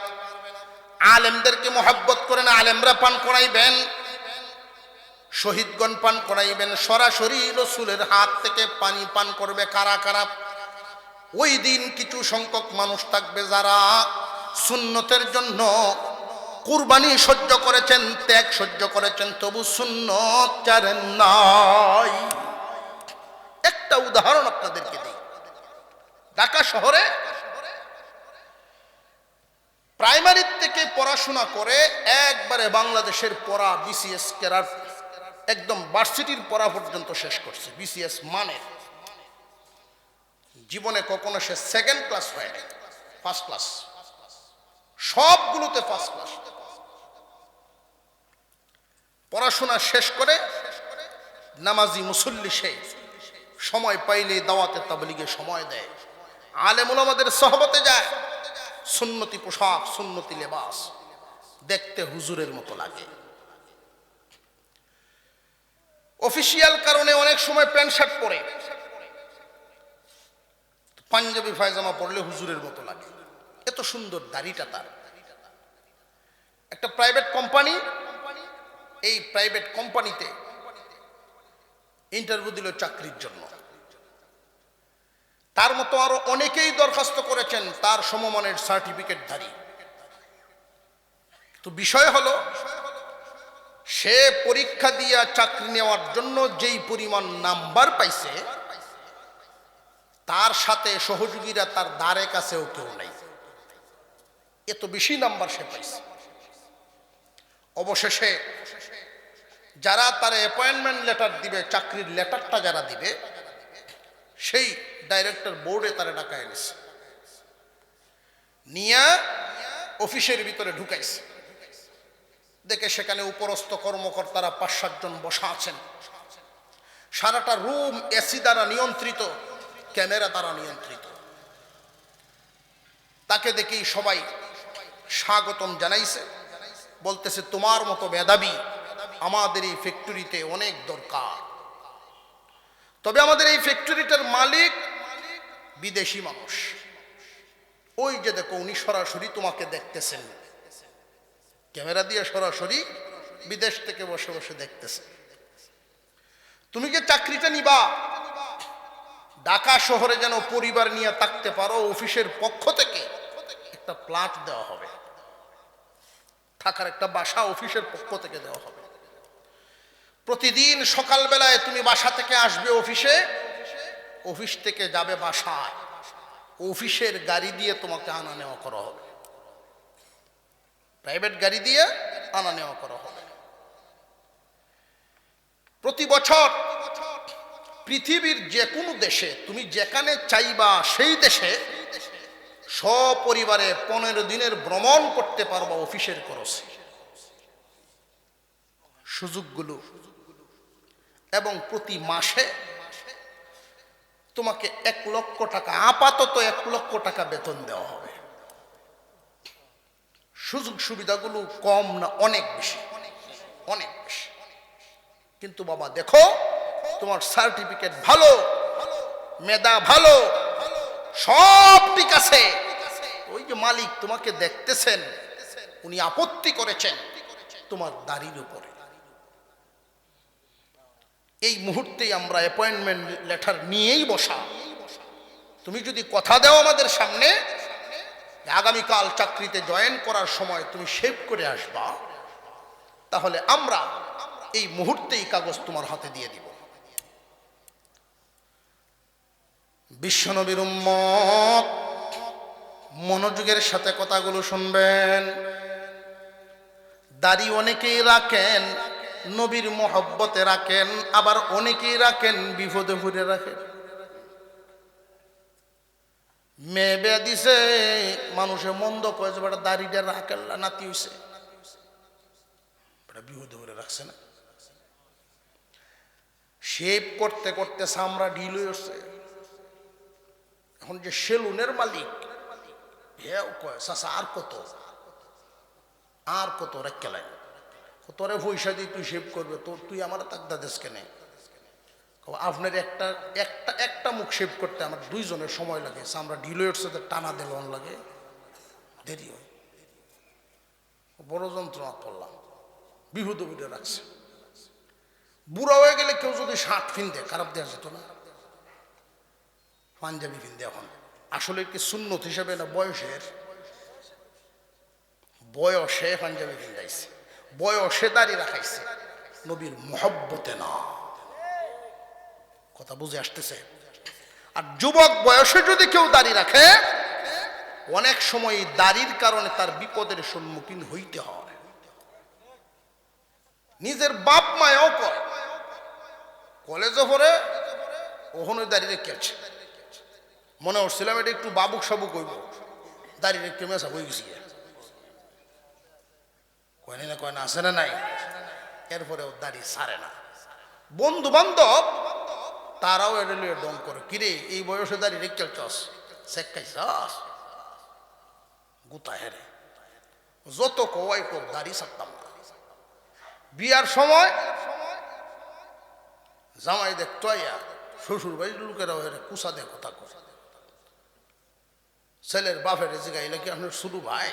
[SPEAKER 1] আলেমদেরকে মোহাব্বত করেন, আলেমরা পান করাইবেন, শহীদগণ পান করাইবেন। সরাসরি রসুলের হাত থেকে পানি পান করবে কারা কারা? ওই দিন কিছু সংখ্যক মানুষ থাকবে যারা সুন্নতের জন্য কুরবানি সহ্য করেছেন, ত্যাগ সহ্য করেছেন, তবু সুন্নত ছাড়েন নাই। একটা উদাহরণ আপনাদেরকে দিই। ঢাকা শহরে প্রাইমারি থেকে পড়াশোনা করে একবারে বাংলাদেশের পড়া বিসিএস কেরার একদম ভার্সিটির পড়া পর্যন্ত শেষ করছে। বিসিএস মানে জীবনে কখনো সে সেকেন্ড ক্লাস হয়নি, ফার্স্ট ক্লাস, সবগুলোতে ফার্স্ট ক্লাস। পড়াশোনা শেষ করে নামাজি মুসল্লি, সে সময় পাইলে দাওয়াতে তাবলীগে সময় দেয়, আলেম উলামাদের সহবতে যায়, সুন্নতি পোশাক, সুন্নতি লেবাস, দেখতে হুজুরের মতো লাগে। অফিসিয়াল কারণে অনেক সময় প্যান্ট শার্ট পরে, পাঞ্জাবি পায়জামা পরলে হুজুরের মতো লাগে, এত সুন্দর দাড়িটা তার। একটা প্রাইভেট কোম্পানি, এই প্রাইভেট কোম্পানিতে ইন্টারভিউ দিল চাকরির জন্য। তার মতো আরো অনেকেই দরখাস্ত করেছেন, তার সমমানের সার্টিফিকেটধারী। তো বিষয় হলো, সে পরীক্ষা দিয়া চাকরি নেওয়ার জন্য যেই পরিমাণ নাম্বার পাইছে, তার সাথে সহযোগীরা তার দ্বারে কাছেও কেউ নাই, এত বেশি নাম্বার সে পাইছে। অবশেষে যারা তার অ্যাপয়েন্টমেন্ট লেটার দিবে, চাকরির লেটারটা যারা দিবে, সেই ডাইরেক্টর বোর্ডে তারা ডাকায় এনেছে, নিয়ে অফিসের ভিতরে ঢুকাইছে। দেখে সেখানে উপরস্থ কর্মকর্তারা ৫-৭ জন বসা আছেন। সারাটা রুম এসি দ্বারা নিয়ন্ত্রিত, ক্যামেরা দ্বারা নিয়ন্ত্রিত। তাকে দেখেই সবাই স্বাগতম জানাইছে, বলতেছে তোমার মতো মেধাবী আমাদের এই ফ্যাক্টরিতে অনেক দরকার। তবে আমাদের এই ফ্যাক্টরিটার মালিক বিদেশি মানুষ, ওই যে দেখো উনি সরাসরি তোমাকে দেখতেছেন, ক্যামেরা দিয়ে সরাসরি বিদেশ থেকে বসে বসে দেখতেছে। তুমি যে চাকরিটা নিবা, ঢাকা শহরে যেন পরিবার নিয়ে থাকতে পারো, অফিসের পক্ষ থেকে একটা ফ্ল্যাট দেওয়া হবে, থাকার একটা বাসা অফিসের পক্ষ থেকে দেওয়া হবে। প্রতিদিন সকালবেলায় তুমি বাসা থেকে আসবে অফিসে, অফিস থেকে যাবে বাসায়, অফিসের গাড়ি দিয়ে তোমাকে আনা নেওয়া করা হবে, প্রাইভেট গাড়ি দিয়ে আনা নেওয়া করা হবে। প্রতি বছর পৃথিবীর যে কোনো দেশে তুমি যেখানে চাইবা সেই দেশে সপরিবারে 15 দিনের ভ্রমণ করতে পারবা অফিসের খরচে। সুযোগগুলো, এবং প্রতি মাসে তোমাকে 1 লক্ষ টাকা, আপাতত 1 লক্ষ টাকা বেতন দেওয়া হবে। সুযোগ সুবিধাগুলো কম না, অনেক বেশি, অনেক বেশি। কিন্তু বাবা দেখো, তোমার সার্টিফিকেট ভালো, মেধা ভালো, সব ঠিক আছে, ওই যে মালিক তোমাকে দেখতেছেন, উনি আপত্তি করেছেন তোমার দাড়ির উপরে। এই মুহূর্তেই আমরা অ্যাপয়েন্টমেন্ট লেটার নিয়েই বসা। তুমি যদি কথা দাও আমাদের সামনে আগামীকাল চাকরিতে জয়েন করার সময় তুমি শেভ করে আসবা, তাহলে আমরা এই মুহূর্তেই কাগজ তোমার হাতে দিয়ে দিব। বিশ্বনবীর উম্মত, মনোযোগের সাথে কথাগুলো শুনবেন। দাড়ি অনেকেই রাখেন, নবীর মহব্বতে রাখেন, আবার অনেকেই রাখেন বিপদে পড়ে রাখেন। মেয়ে বিয়া দিছে, মানুষে মন্দ কয়ে যে বেটা দাড়িটা রাখেন নাতি হইছে, বিপদে পড়ে রাখছে না। শেভ করতে করতে চামড়া ঢিল হয়ে উঠছে। এখন যে সেলুনের মালিক হেও কয় চাচা আর কত রেখেলাই তোরে পয়সা দিয়ে তুই শেভ করবে, তুই আমার তাকদা দেশ কেনে? আপনার একটা একটা একটা মুখ শেভ করতে আমার দুইজনের সময় লাগে, চামড়া ঢিল হয়ে উঠছে, টানা দিল লাগে, দেরি হয়, বড় যন্ত্রণা করলাম, বিহুদে বুঝে রাখছে। বুড়া হয়ে গেলে কেউ যদি শার্ট ফিনদে খারাপ দেওয়া যেত না, পাঞ্জাবি ফিনদে। এখন আসলে কি সুন্নত হিসাবে না বয়সের? বয়সে পাঞ্জাবি ফিন্দাইছে, বয়সে দাড়ি রাখাইছে, নবীর মহব্বতে না। কথা বুঝে আসতেছে? আর যুবক বয়সে যদি কেউ দাড়ি রাখে, অনেক সময় দাড়ির কারণে তার বিপদের সম্মুখীন হইতে হয়। নিজের বাপ মায়াও কয়, কলেজে পড়ে ওখানে দাঁড়িয়ে রেখেছে, মনে হচ্ছিলাম এটা একটু বাবুক সাবুক হইব, দাঁড়িয়ে রেখে মেসা হয়ে গেছি, কয়নি না কয় না, আছে না নাই? এরপরে ও দাড়ি ছাড়ে না। বন্ধু বান্ধব তারাও এটা লিয়ে ডং করে, কিরে এই বয়সে দাঁড়িয়ে রেখে চস, শেখাইছস গুতা হেরে। যত কওয়াই কোক দাড়ি ছাড়তাম না। বিয়ার সময় জামাই দেখতো শ্বশুর বাড়ির লোকেরাও হেরে কুসা দিয়ে কথা কয়। ছেলের বাপের জিগাইলে কি আপনার শুরু ভাই,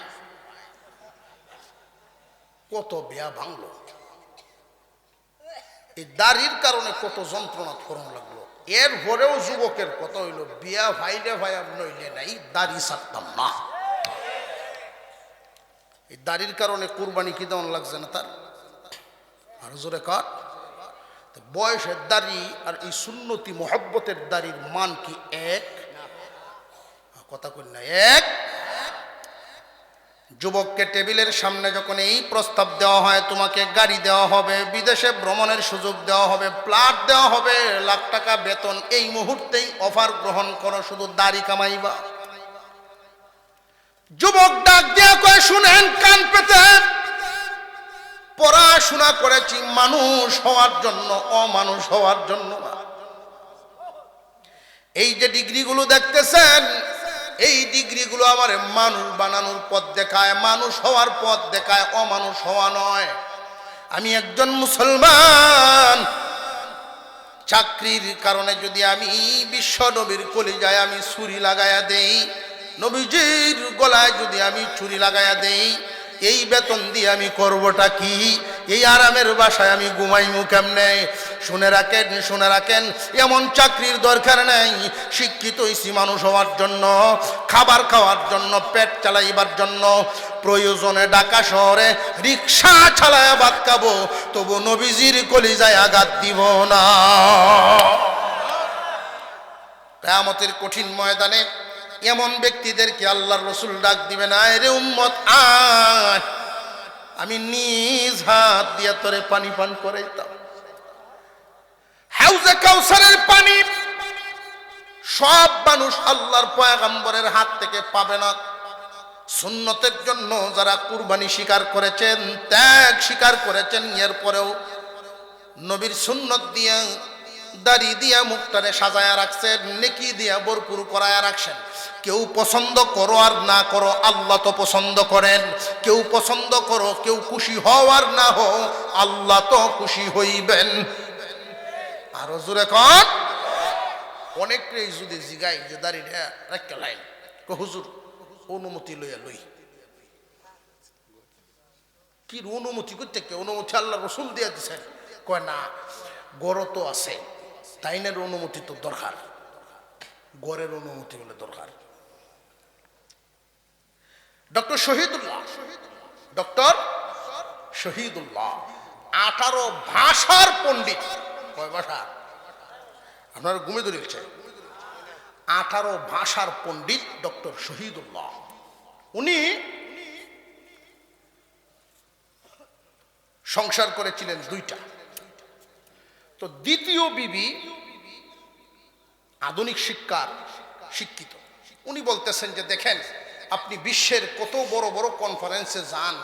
[SPEAKER 1] কত বিয়া ভাঙলো, এই দাড়ির কারণে কত যন্ত্রণা করণ লাগলো। এরপরেও যুবকের কথা হইল, বিয়া ভাইলে ভাই নইলে নাই, দাড়ি ছাড়তাম না। এই দাড়ির কারণে কুরবানি কি দেওয়ান লাগছে না তার? আর জোরে কাট। বয়সের দাড়ি আর এই সুন্নতি মোহব্বতের দাড়ির মান কি এক? কথা কই না এক? যুবককে টেবিলের সামনে যখন এই প্রস্তাব দেওয়া হয়, তোমাকে গাড়ি দেওয়া হবে, বিদেশে ভ্রমণের সুযোগ দেওয়া হবে, প্লাট দেওয়া হবে, লাখ টাকা বেতন, এই মুহূর্তেই অফার গ্রহণ করো, শুধু দাড়ি কামাইবা। যুবক ডাক দেয়া কয়, শুনেন কান পেতে, পড়াশোনা করেছি মানুষ হওয়ার জন্য, অমানুষ হওয়ার জন্য না। এই যে ডিগ্রিগুলো দেখতেছেন, এই ডিগ্রিগুলো আমার মানুষ বানানোর পথ দেখায়, মানুষ হওয়ার পথ দেখায়, অমানুষ হওয়া নয়। আমি একজন মুসলমান, চাকরির কারণে যদি আমি বিশ্ব নবীর কলিজায় আমি ছুরি লাগায়া দেই, নবীজির গলায় যদি আমি ছুরি লাগায়া দেই, এই বেতন দিয়ে আমি করবটা কি? এই আরামের বাসায় আমি ঘুমাইমু কেমনে? শুনে রাখেন, এমন চাকরির দরকার নেই। শিক্ষিত হইছি মানুষ হওয়ার জন্য, খাবার খাওয়ার জন্য, পেট চালাইবার জন্য। প্রয়োজনে ঢাকা শহরে রিক্সা চালায় ভাত খাবো, তবু নবীজির কলিজায় আঘাত দিব না। কিয়ামতের কঠিন ময়দানে এমন ব্যক্তিদেরকে আল্লাহর রাসূল ডাক দিবে না, এরে উম্মত আয়, আমি নিজ হাত দিয়ে তোরে পানি পান করাইতাম। হাউজে কাউসারের পানি সব মানুষ আল্লাহর পয়গম্বরের হাত থেকে পাবে না। সুন্নতের জন্য যারা কুরবানি স্বীকার করেছেন, ত্যাগ স্বীকার করেছেন, এরপরেও নবীর সুন্নত দিয়ে দাড়ি দিয়া মুখটারে সাজায়া রাখছেন, নেকি দিয়া ভরপুর করায়া রাখছেন। কেউ পছন্দ করো আর না করো, আল্লাহ তো পছন্দ করেন। কেউ পছন্দ করো, কেউ খুশি হও আর না হও, আল্লাহ তো খুশি হইবেন। আরো জোরে কর। অনেকটাই যদি জিগাই যে দাড়িটা রাখতে লাইন, হুজুর অনুমতি লইয়া লই, কি অনুমতি করতে? কে অনুমতি আল্লাহ রসুল দিয়ে দিচ্ছেন? কয় না, গড় তো আছে, তাইনের অনুমতি তো দরকার, গড়ের অনুমতি হলে দরকার। ডক্টর শহীদুল্লাহ 18 ভাষার পণ্ডিত। কয় ভাষা? আপনারা ঘুমে ধরেছে। 18 ভাষার পণ্ডিত ডক্টর শহীদুল্লাহ। উনি সংসার করেছিলেন দুইটা। তো দ্বিতীয় বিবি আধুনিক শিক্ষার শিক্ষিত, উনি বলতেছেন যে দেখেন আপনি বিশ্বের কত বড় বড় কনফারেন্সে যান,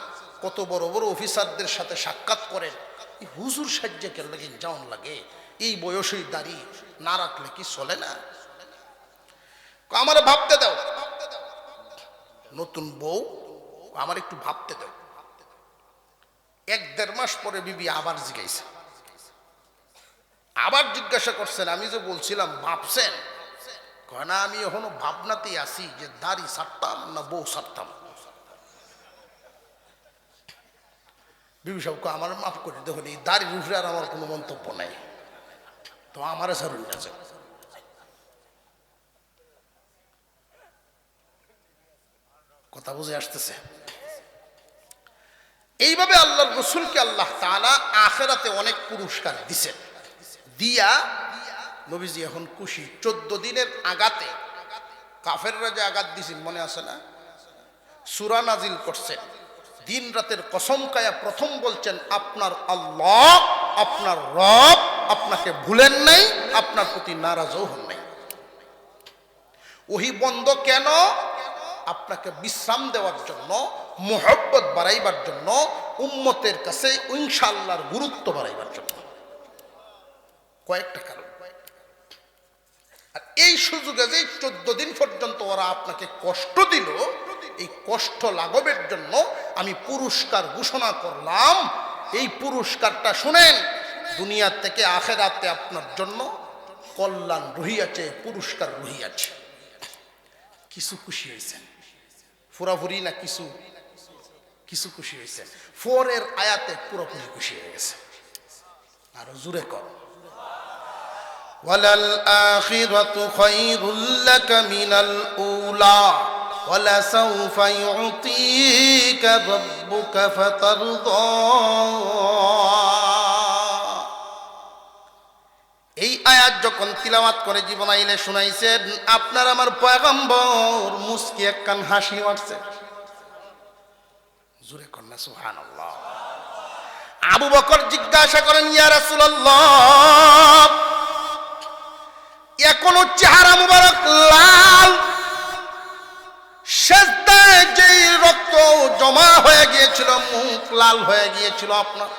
[SPEAKER 1] কত বড় বড় অফিসারদের সাথে সাক্ষাৎ করেন, এই হুজুর সাজ্জা কেন লাগে যাওন লাগে, এই বয়সই দাড়ি না রাখলে কি চলে না? আমার ভাবতে দাও, নতুন বউ আমার একটু ভাবতে দাও। 1-1.5 মাস পরে বিবি আবার জিজ্ঞাসা, আবার জিজ্ঞাসা করছেন আমি যে বলছিলাম ভাবছেন? কয় না, আমি এখনো ভাবনাতেই আছি যে দাড়ি ছাড়তাম না বউ ছাড়তাম। বিবি সাহেবকে আমার মাফ করে দেখুন, এই দাড়ির উপরে আর আমার কোনো মন্তব্য নাই, তো আমার ছাড়ুন না। কথা বুঝে আসতেছে? এইভাবে আল্লাহর রাসূলকে আল্লাহ তাআলা আখিরাতে অনেক পুরস্কার দিবেন, দিয়া নবীজি এখন খুশি। 14 দিনের আগাতে কাফেররা যে আঘাত দিয়েছিল মনে আছে না? সূরা নাজিল করছেন, দিন রাতের কসম খায়া প্রথম বলছেন আপনার আল্লাহ আপনার রব আপনাকে ভুলেন নাই, আপনার প্রতি নারাজও হন নাই। ওহী বন্ধ কেন? আপনাকে বিশ্রাম দেওয়ার জন্য, মুহাব্বত বাড়াইবার জন্য, উম্মতের কাছে ইনশাআল্লাহর গুরুত্ব বাড়াইবার জন্য। কয়েকটা কারণ। আর এই সুযোগে যে 14 দিন পর্যন্ত ওরা আপনাকে কষ্ট দিল, এই কষ্ট লাঘবের জন্য আমি পুরস্কার ঘোষণা করলাম। এই পুরস্কারটা শুনেন, দুনিয়া থেকে আখিরাতে আপনার জন্য কল্যাণ রহিয়াছে, পুরস্কার রহিয়াছে। কিছু খুশি হয়েছেন? পুরাপুরি না কিছু কিছু খুশি হয়েছেন? 4 এর আয়াতে পুরোপুরি খুশি হয়ে গেছে। আর জোরে কর, ওয়ালাল আখিরাতু খায়রুল লাকা মিনাল উলা ওয়ালা সাওফা ইউতিকা রাব্বুকা ফাতারদা। এই আয়াত যখন তিলাওয়াত করে জিবরাইলে শুনাইছেন, আপনার আমার পয়গম্বর মুস্কি একখান হাসি মারছে। জোরে কন্যা সুবহানাল্লাহ। আবু বকর জিজ্ঞাসা করেন, ইয়া রাসূলুল্লাহ, এখনো চেহারা মুবারক লাল, সেজদায় যেই রক্ত জমা হয়ে গিয়েছিল, মুখ লাল হয়ে গিয়েছিল, আপনার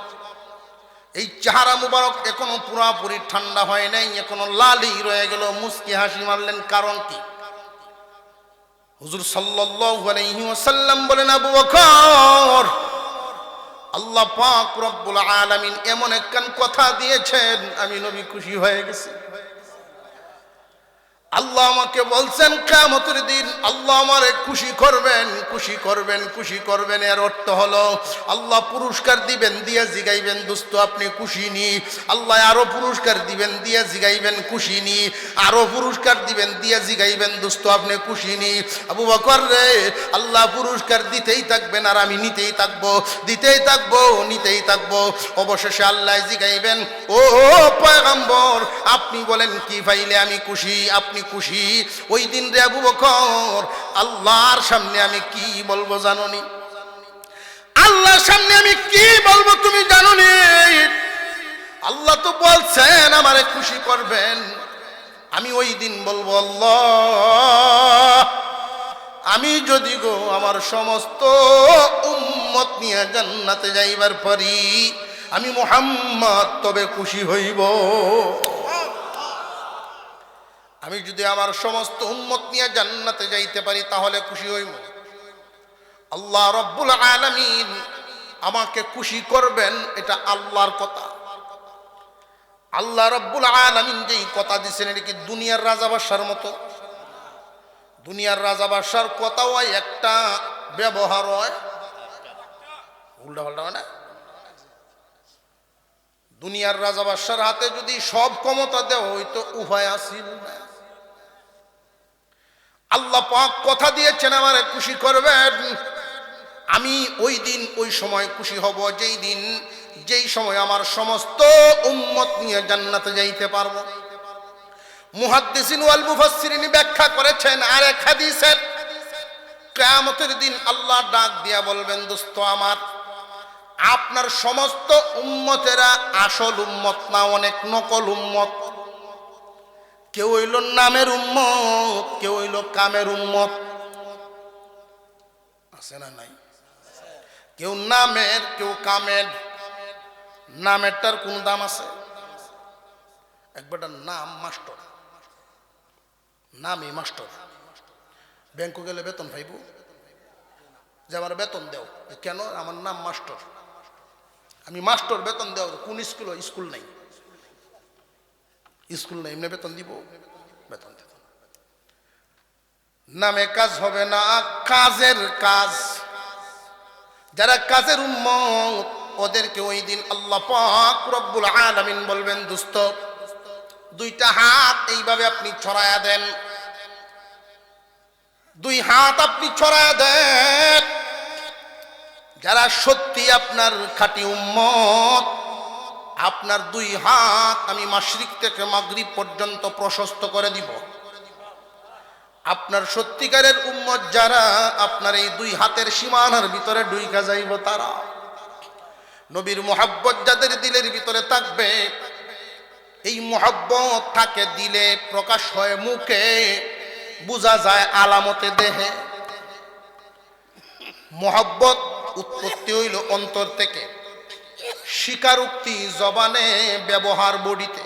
[SPEAKER 1] এই চেহারা মুবারক এখনো পুরাপুরি ঠান্ডা হয় নাই, এখনো লালই রয়ে গেল, মুস্কি হাসি মারলেন, কারণ কি? হুজুর সাল্লাল্লাহু আলাইহি ওয়াসাল্লাম বলেন, আবু বকর, আল্লাহ পাক রব্বুল আলামিন এমন একখান কথা দিয়েছেন, আমি নবী খুশি হয়ে গেছি। আল্লাহ আমাকে বলছেন কিয়ামতের দিন আল্লাহ আমারে খুশি করবেন, খুশি করবেন, খুশি করবেন। এর অর্থ হলো আল্লাহ পুরস্কার দিবেন, দিয়ে জিগাইবেন দোস্ত আপনি খুশি নি? আল্লাহ আরো পুরস্কার দিবেন, দিয়ে জিগাইবেন খুশি নি? আরো পুরস্কার দিবেন, দিয়ে জিগাইবেন দোস্ত আপনি খুশি নি? আবু বকর রে, আল্লাহ পুরস্কার দিতেই থাকবেন আর আমি নিতেই থাকবো, দিতেই থাকবো, নিতেই থাকবো। অবশেষে আল্লাহ জিগাইবেন, ও পয়গম্বর আপনি বলেন কি পাইলে আমি খুশি? আপনি খুশি? ওই দিন রে আবু বকর আল্লাহর সামনে আমি কি বলবো জানোনি? আল্লাহর সামনে আমি কি বলবো তুমি জানোনি? আল্লাহ তো বলছেন আমারে খুশি করবেন। আমি ওই দিন বলবো, আল্লাহ আমি যদি গো আমার সমস্ত উম্মত নিয়ে জান্নাতে যাইবার পারি, আমি মুহাম্মদ তবে খুশি হইব। আমি যদি আমার সমস্ত উম্মত নিয়ে জান্নাতে যাইতে পারি তাহলে খুশি হইব। আল্লাহ রব্বুল আলামিন আমাকে খুশি করবেন, এটা আল্লাহর কথা। আল্লাহ রব্বুল আলামিন যেই কথা দিয়েছেন, এটা কি দুনিয়ার রাজা বাদশার মতো? দুনিয়ার রাজা বাদশার কথাও একটা ব্যবহার হয়, উল্টা পাল্টা হয় না? দুনিয়ার রাজা বাদশার হাতে যদি সব ক্ষমতা দেওয়া হইতো উভয় আসিল না। আল্লাহ পাক কথা দিয়েছেন আমারে খুশি করবেন। আমি ওই দিন ওই সময় খুশি হব যেই দিন, যেই সময় আমার সমস্ত উম্মত নিয়ে জান্নাতে যাইতে পারবো। মুহাদ্দিসিন ওয়াল মুফাসসিরিন ব্যাখ্যা করেছেন আরেক হাদিসে, কিয়ামতের দিন আল্লাহ ডাক দিয়া বলবেন, দোস্ত আমার আপনার সমস্ত উম্মতেরা আসল উম্মত না, অনেক নকল উম্মত। কেউ হইল নামের উম্মত, কেউ হইল কামের উম্মত। আছে না নাই? কেউ নামের, কেউ কামের। নামেরটার কোন দাম আছে? একবারটার নাম মাস্টার, নামই মাস্টার। ব্যাংকে গেলে বেতন পাইব, যে আমার বেতন দেও। কেন? আমার নাম মাস্টার, আমি মাস্টার, বেতন দেও। কোন স্কুল? স্কুল নাই, স্কুল নাই, এমনি বেতন দিব? বেতন দেব। নামে কাজ হবে না, কাজের কাজ। যারা কাজের উম্মত ওদেরকে ওই দিন আল্লাহ পাক রব্বুল আলামিন বলবেন, দোস্ত দুইটা হাত এইভাবে আপনি ছড়ায়া দেন, দুই হাত আপনি ছড়ায়া দেন। যারা সত্যি আপনার খাঁটি উম্মত, আপনার দুই হাত আমি মাশরিক থেকে মাগরিব পর্যন্ত প্রশস্ত করে দিব। আপনার সত্যিকারের উম্মত যারা, আপনার এই দুই হাতের সীমানার ভিতরে ঢুইকা যাইব তারা। নবীর মুহাব্বত যাদের দিলের ভিতরে থাকবে, এই মুহাব্বত থাকে দিলে, প্রকাশ হয় মুখে, বোঝা যায় আলামতে দেহে। মুহাব্বত উৎপত্তি হইল অন্তর থেকে, স্বীকারোক্তি জবানে, ব্যবহার বডিতে।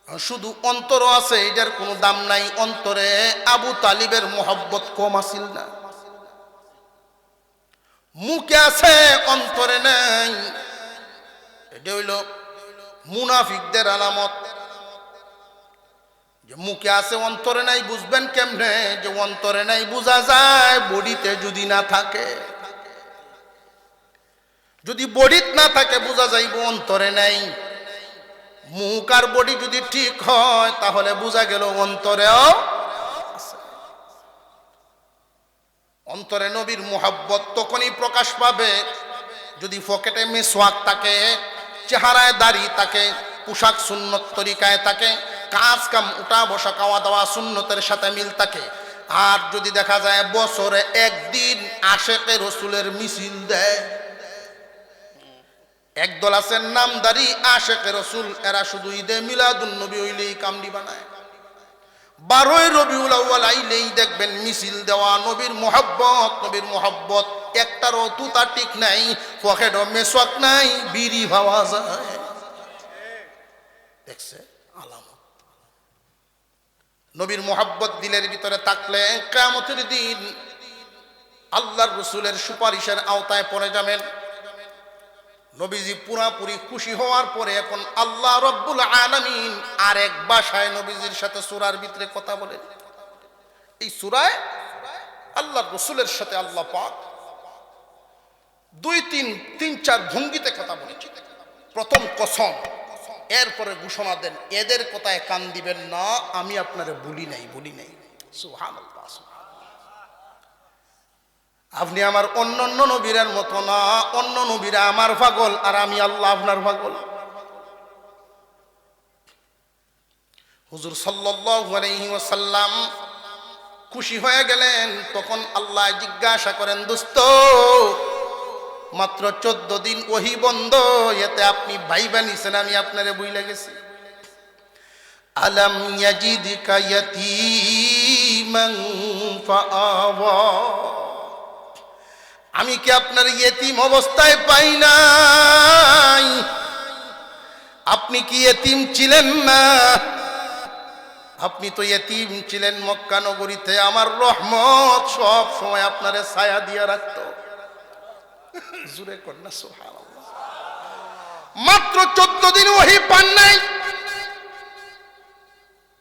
[SPEAKER 1] শুধু অন্তর আছে, এটার কোনো দাম নাই। অন্তরে আবু তালিবের মুহাব্বত কম আসিল না, মুখে আছে অন্তরে নাই। এটা হইল মুনাফিকদের আলামত, যে মুখে আছে অন্তরে নাই। বুঝবেন কেমনে যে অন্তরে নাই? বোঝা যায় বডিতে যদি না থাকে। যদি বডিত না থাকে বোঝা যাইব অন্তরে নাই। মুখ আর বডি যদি ঠিক হয় তাহলে বোঝা গেল অন্তরেও আছে। অন্তরে নবীর মুহাব্বত তখনই প্রকাশ পাবে যদি পকেটে মিসওয়াক থাকে, চেহারায় দাড়ি থাকে, পোশাক সুন্নত তরিকায় থাকে, কাজ কাম উঠা বসা খাওয়া দাওয়া সুন্নতের সাথে মিল থাকে। আর যদি দেখা যায় বছরে একদিন আশেকে রসুলের মিছিল দেয়। একদল আছেন নামদারি আশেকে রসুল, এরা শুধু ঈদে মিলাদুন নবী হইলেই কামড়ি বানায়। 12ই রবিউল আউয়াল আইলেই দেখবেন মিছিল দেওয়া। নবীর মুহাব্বত, নবীর মুহাব্বত একটারও তুতা ঠিক নাই, পকেটও মেসওয়াক নাই, বিড়ি পাওয়া যায়। দেখছে আলামত। নবীর মুহাব্বত দিলের ভিতরে থাকলে কিয়ামতের দিন আল্লাহর রসুলের সুপারিশের আওতায় পড়ে যাবেন। নবীজি পুরাপুরি খুশি হওয়ার পরে এখন আল্লাহ রব্বুল আলামিন আরেক ভাষায় নবীজির সাথে সূরার ভিতরে কথা বলেন। এই সূরায় আল্লাহর রসুলের সাথে আল্লাহ পাক তিন চার ভঙ্গিতে কথা বলেছেন। প্রথম কসম, এরপরে ঘোষণা দেন, এদের কথায় কান দিবেন না, আমি আপনারে বলি নাই। সুবহানাল্লাহ। আপনি আমার অন্য নবীর মতো না, অন্য নবীরা আমার পাগল আর আমি আল্লাহ আপনার পাগল। হুজুর সাল্লাল্লাহু আলাইহি ওয়াসাল্লাম খুশি হয়ে গেলেন। তখন আল্লাহ জিজ্ঞাসা করেন, দোস্ত মাত্র 14 দিন ওহী বন্ধ, এতে আপনি ভাইবা নিছেন আমি আপনারে বইলা গেছি। আলাম ইয়াজিদকা ইয়াতীমান ফাআওয়া, আমি কি আপনার ইয়েতিম অবস্থায় পাই নাই? আপনি কি ইয়েতিম ছিলেন না? আপনি তো ইয়েতিম ছিলেন মক্কা নগরীতে। আমার রহমত সব সময় আপনারে ছায়া দিয়া রাখত। জোরে কন্যা সুবহানাল্লাহ। মাত্র 14 দিন ওহী পান নাই,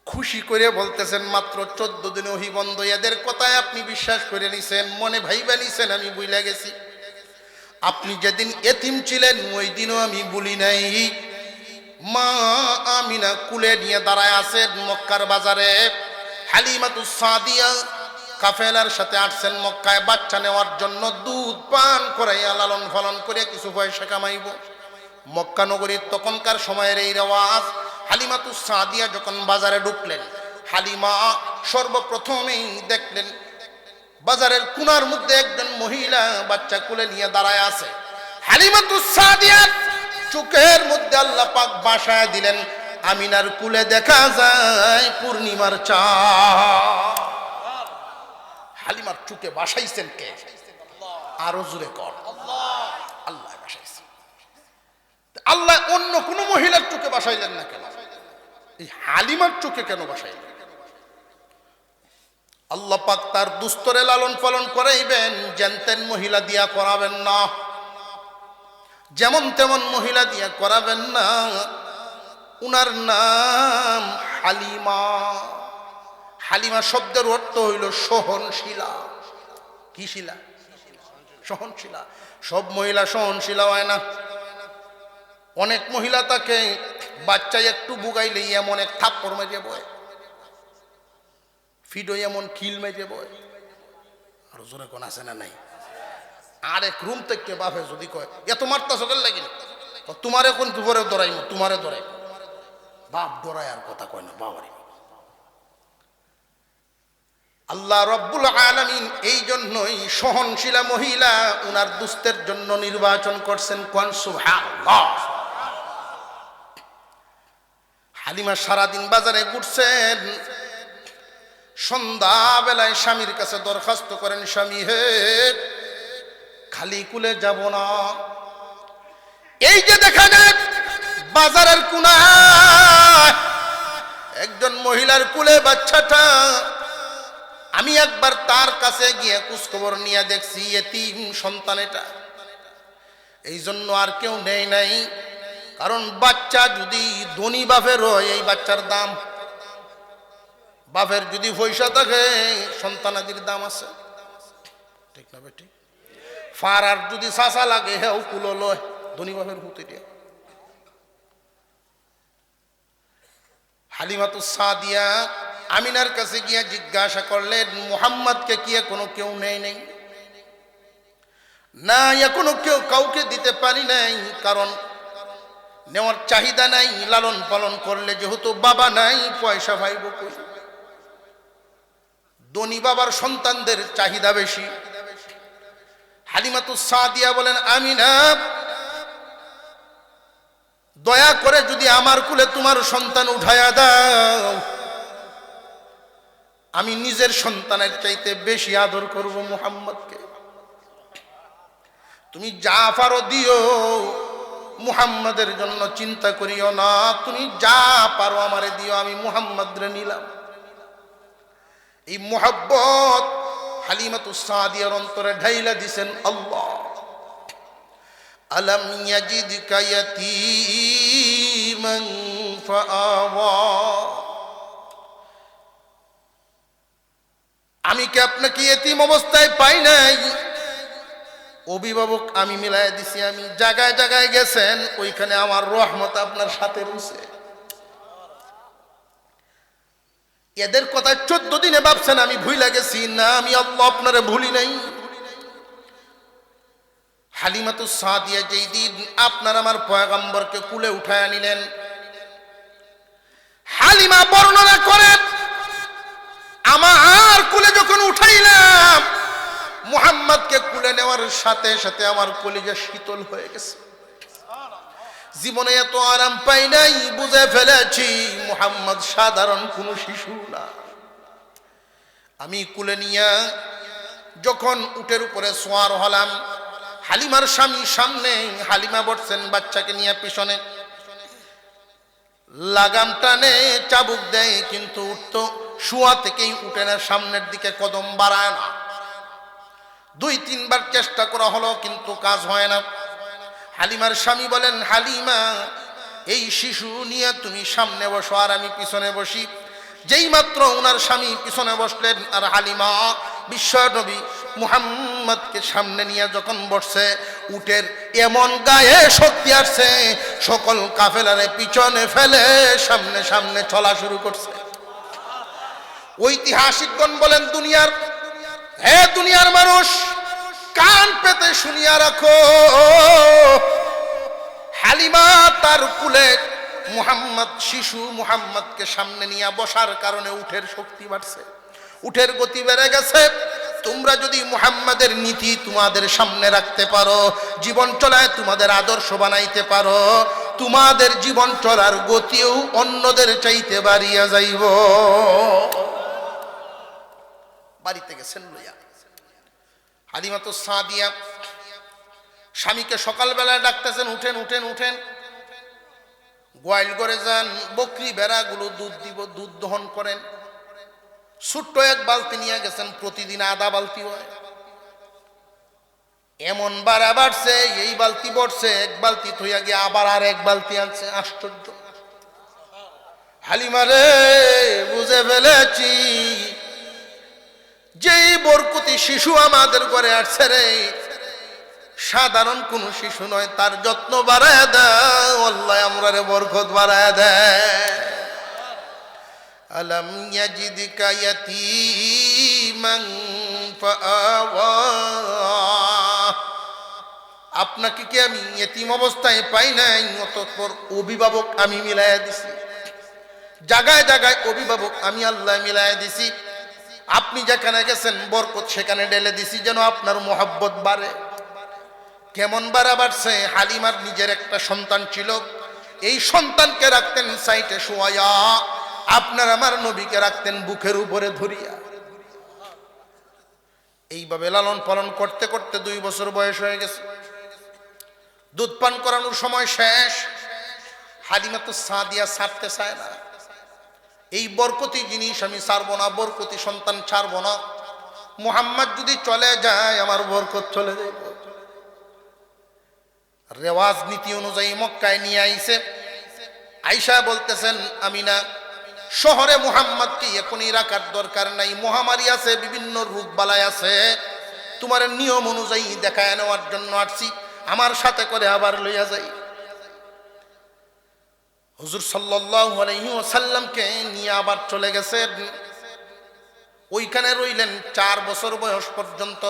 [SPEAKER 1] খুশি করে বলতেছেন মাত্র 14 দিন ওহী বন্ধ। এদের কথায় আপনি বিশ্বাস করে নিছেন, মনে ভাইবা নিছেন আমি ভুলে গেছি। আপনি যেদিন এতিম ছিলেন ওই দিনও আমি ভুলি নাই। মা আমিনা কুলে নিয়ে দাঁড়ায় আছেন মক্কার বাজারে। হালিমাতুস সাদিয়া কাফেলার সাথে আসছেন মক্কায় বাচ্চা নেওয়ার জন্য, দুধ পান করাইয়া লালন পালন করে কিছু পয়সা কামাইব। মক্কা নগরীর তখনকার সময়ের এই রেওয়াজ। হালিমাতুস সাদিয়া যখন বাজারে ঢুকলেন, হালিমা সর্বপ্রথমেই দেখলেন বাজারের কোণার মধ্যে একজন মহিলা বাচ্চা কোলে নিয়ে দাঁড়ায় আছে। হালিমাতুস সাদিয়া চোখের মধ্যে আল্লাহ পাক বাসায় দিলেন, আমিনার কুলে দেখা যায় পূর্ণিমার চাঁদ। হালিমার চোখে বাসাইছেন কে? আরো জোরে কর, আল্লাহ বাসাইছেন। আল্লাহ অন্য কোন মহিলার চোখে বাসাইলেন না কেন? এই হালিমার চোখে কেন বাসাইলেন? আল্লাহ পাক তার দুস্তরে লালন পালন করাইবেন, যেন মহিলা দিয়া করাবেন না, যেমন তেমন মহিলা দিয়া করাবেন না। উনার নাম হালিমা। হালিমা শব্দের অর্থ হইল সহনশীলা। কি শিলা? সহনশীলা। সব মহিলা সহনশীলা হয় না। অনেক মহিলা তাকে বাচ্চা একটু বুগাইলে এমন এক থাপ্পড় মেরে বয়, ফিডো এমন খিল মেরে বয়। আর জোরে কোন আছে না নাই? আর এক রুম থেকে বাপে যদি কয় এত মারতা চোখের লাগিল, তোমারে কোন দুপুরে দৌড়াইম, তোমারে দৌড়াই, বাপ দৌড়ায় আর কথা কয় না বাবারে। আল্লাহ রব্বুল আলামিন এই জন্যই সহনশীলা মহিলা উনার দুস্তের জন্য নির্বাচন করছেন। কোন সুবহানাল্লাহ। হালিমা সারাদিন বাজারে ঘুরছেন, সন্ধ্যা বেলায় স্বামীর কাছে দরখাস্ত করেন, স্বামী হে, খালি কুলে যাব না। এই যে দেখা যায় বাজারের কোনায় একজন মহিলার কুলে বাচ্চাটা, আমি একবার তার কাছে গিয়ে খোঁজখবর নিয়ে দেখছি এতিম সন্তান এটা, এই জন্য আর কেউ নেই নাই। কারণ বাচ্চা যদি ধনী বাপের হয় এই বাচ্চার দাম, বাপের যদি পয়সা থাকে সন্তানাদির দাম আছে, ঠিক না বেটি? ফারার যদি চাচা লাগে হেও কুলো লয়, ধনী বাপের হুতে দিয়ে। হালিমাতুস সাদিয়া আমিনার কাছে গিয়ে জিজ্ঞাসা করলেন, মুহাম্মদকে কি এখনো কেউ নেই নাই? না, এখনো কেউ কাউকে দিতে পারি নাই, কারণ নেওয়ার চাহিদা নাই। লালন পালন করলে যেহেতু বাবা নাই, পয়সা পাইব কই? ধনী বাবার সন্তানদের চাহিদা বেশি। হালিমাতুস সাদিয়া বলেন, আমিনা, দয়া করে যদি আমার কুলে তোমার সন্তান উঠায়া দাও, আমি নিজের সন্তানের চাইতে বেশি আদর করব মুহাম্মদকে। তুমি যা পারো দিও, মুহাম্মদের জন্য চিন্তা করিও না, তুমি যা পারো আমারে দিও, আমি মুহাম্মদরে নিলাম। এই মুহাব্বত হালিমাতুস সাদিয়ার অন্তরে ঢাইলা দিছেন আল্লাহ। আলাম ইয়াজিদকা ইয়াতীমান ফাআওয়া, আমি কি আপনাকে এতিম অবস্থায় পাই নাই? অভিভাবক আমি মিলাই দিছি। আমি জায়গায় জায়গায় গেছেন, ওইখানে আমার রহমত আপনার সাথে রয়েছে। এদের কথা 14 দিনে ভাবছেন আমি ভুইলা গেছি? না, আমি আল্লাহ আপনারে ভুলি নাই। হালিমাতুস সাদিয়া যেই দিন আপনার আমার পয়গম্বরকে কুলে উঠায় নিলেন, হালিমা বর্ণনা করেন, আমার কুলে যখন উঠাইলাম, মুহাম্মদকে কুলে নেওয়ার সাথে সাথে আমার কলিজা শীতল হয়ে গেছে। জীবনে এত আরাম পাই নাই, বুঝে ফেলেছি মুহাম্মদ সাধারণ কোনো শিশু না। আমি কুলে নিয়ে যখন উটের উপরে সোয়ার হলাম, হালিমার স্বামী সামনে, হালিমা বসছেন বাচ্চাকে নিয়ে পিছনে। লাগাম টানে, চাবুক দেয়, কিন্তু উঠতো শোয়া থেকেই উঠে না, সামনের দিকে কদম বাড়ায় না। 2-3 বার চেষ্টা করা হলো, কিন্তু কাজ হয় না। হালিমার স্বামী বলেন, হালিমা, এই শিশু নিয়ে তুমি সামনে বসো আর আমি পিছনে বসি। যেই মাত্র ওনার স্বামী পিছনে বসলেন আর হালিমা বিশ্ব নবী মুহাম্মদকে সামনে নিয়ে যখন বসছে, উটের এমন গায়ে শক্তি আসছে, সকল কাফেলারে পিছনে ফেলে সামনে সামনে চলা শুরু করছে। ঐতিহাসিকগণ বলেন, দুনিয়ার মানুষ কান পেতে শুনিয়া রাখো, হালিমা তার কুলে মুহাম্মদ শিশু মুহাম্মদকে সামনে নিয়ে বসার কারণে উটের শক্তি বাড়ছে, উটের গতি বেড়ে গেছে। তোমরা যদি মুহাম্মাদের নীতি তোমাদের সামনে রাখতে পারো, জীবন চলায় তোমাদের আদর্শ বানাইতে পারো, তোমাদের জীবন চলার গতিও অন্যদের চাইতে বাড়িয়া যাইব। বাড়িতে গেছেন লইয়া হালিমাতুস সাদিয়া স্বামীকে সকালবেলায় ডাকতেছেন, উঠেন উঠেন উঠেন, গোয়াল করে যান, বকরি ভেড়াগুলো দুধ দিব, দুধ দহন করেন। ছোট্ট এক বালতি নিয়ে গেছেন, প্রতিদিন আধা বালতি হয়। এমন বাড়া বাড়ছে, এই বালতি বড়ছে, এক বালতি থইয়া গিয়ে আবার আর এক বালতি আনছে। আশ্চর্য। হালিমারে বুঝে ফেলেছি, যেই বরকতি শিশু আমাদের ঘরে আসছে রে, সাধারণ কোন শিশু নয়, তার যত্ন বাড়ায় দেয় আল্লাহ, আমরা রে বরকত বাড়ায় দেয়। আলাম ইয়াজিদকা ইয়াতীমান ফাআওয়া, আপনাকে কি আমি ইতিম অবস্থায় পাই নাই? অতঃপর অভিভাবক আমি মিলাইয়া দিছি, জায়গায় জায়গায় অভিভাবক আমি আল্লাহ মিলাইয়া দিছি। আপনি যেখানে গেছেন বরকত সেখানে ঢেলে দিছি, যেন আপনার মোহাব্বত বাড়ে। কেমন বাড়া বাড়ছে? হালিমার নিজের একটা সন্তান ছিল, এই সন্তানকে রাখতেন সাইটে শোয়া, আপনার আমার নবীকে রাখতেন বুকের উপরে ধরিয়া। এইভাবে লালন পালন করতে করতে 2 বছর বয়স হয়ে গেছে। দুধ পান করানোর সময় শেষ। হালিমাতুস সাদিয়া ছাড়তে চায় না, এই বরকতি জিনিস আমি ছাড়বো না, বরকতি সন্তান ছাড়বো না। মুহাম্মদ যদি চলে যায় আমার বরকত চলে যাবে। রেওয়াজ নীতি অনুযায়ী মক্কায় নিয়ে আইছে। আয়েশা বলতেছেন, আমিনা শহরে মুহাম্মদকে এখনই রাখার দরকার নাই, মহামারী আছে, বিভিন্ন রোগ বালাই আছে, তোমার নিয়ম অনুযায়ী দেখায় নেওয়ার জন্য আসছি, আমার সাথে করে আবার লইয়া যাই। হুজুর সাল্লাল্লাহু আলাইহি ওয়াসাল্লামকে নিয়ে আবার চলে গেছেন। ওইখানে রইলেন 4 বছর বয়স পর্যন্ত।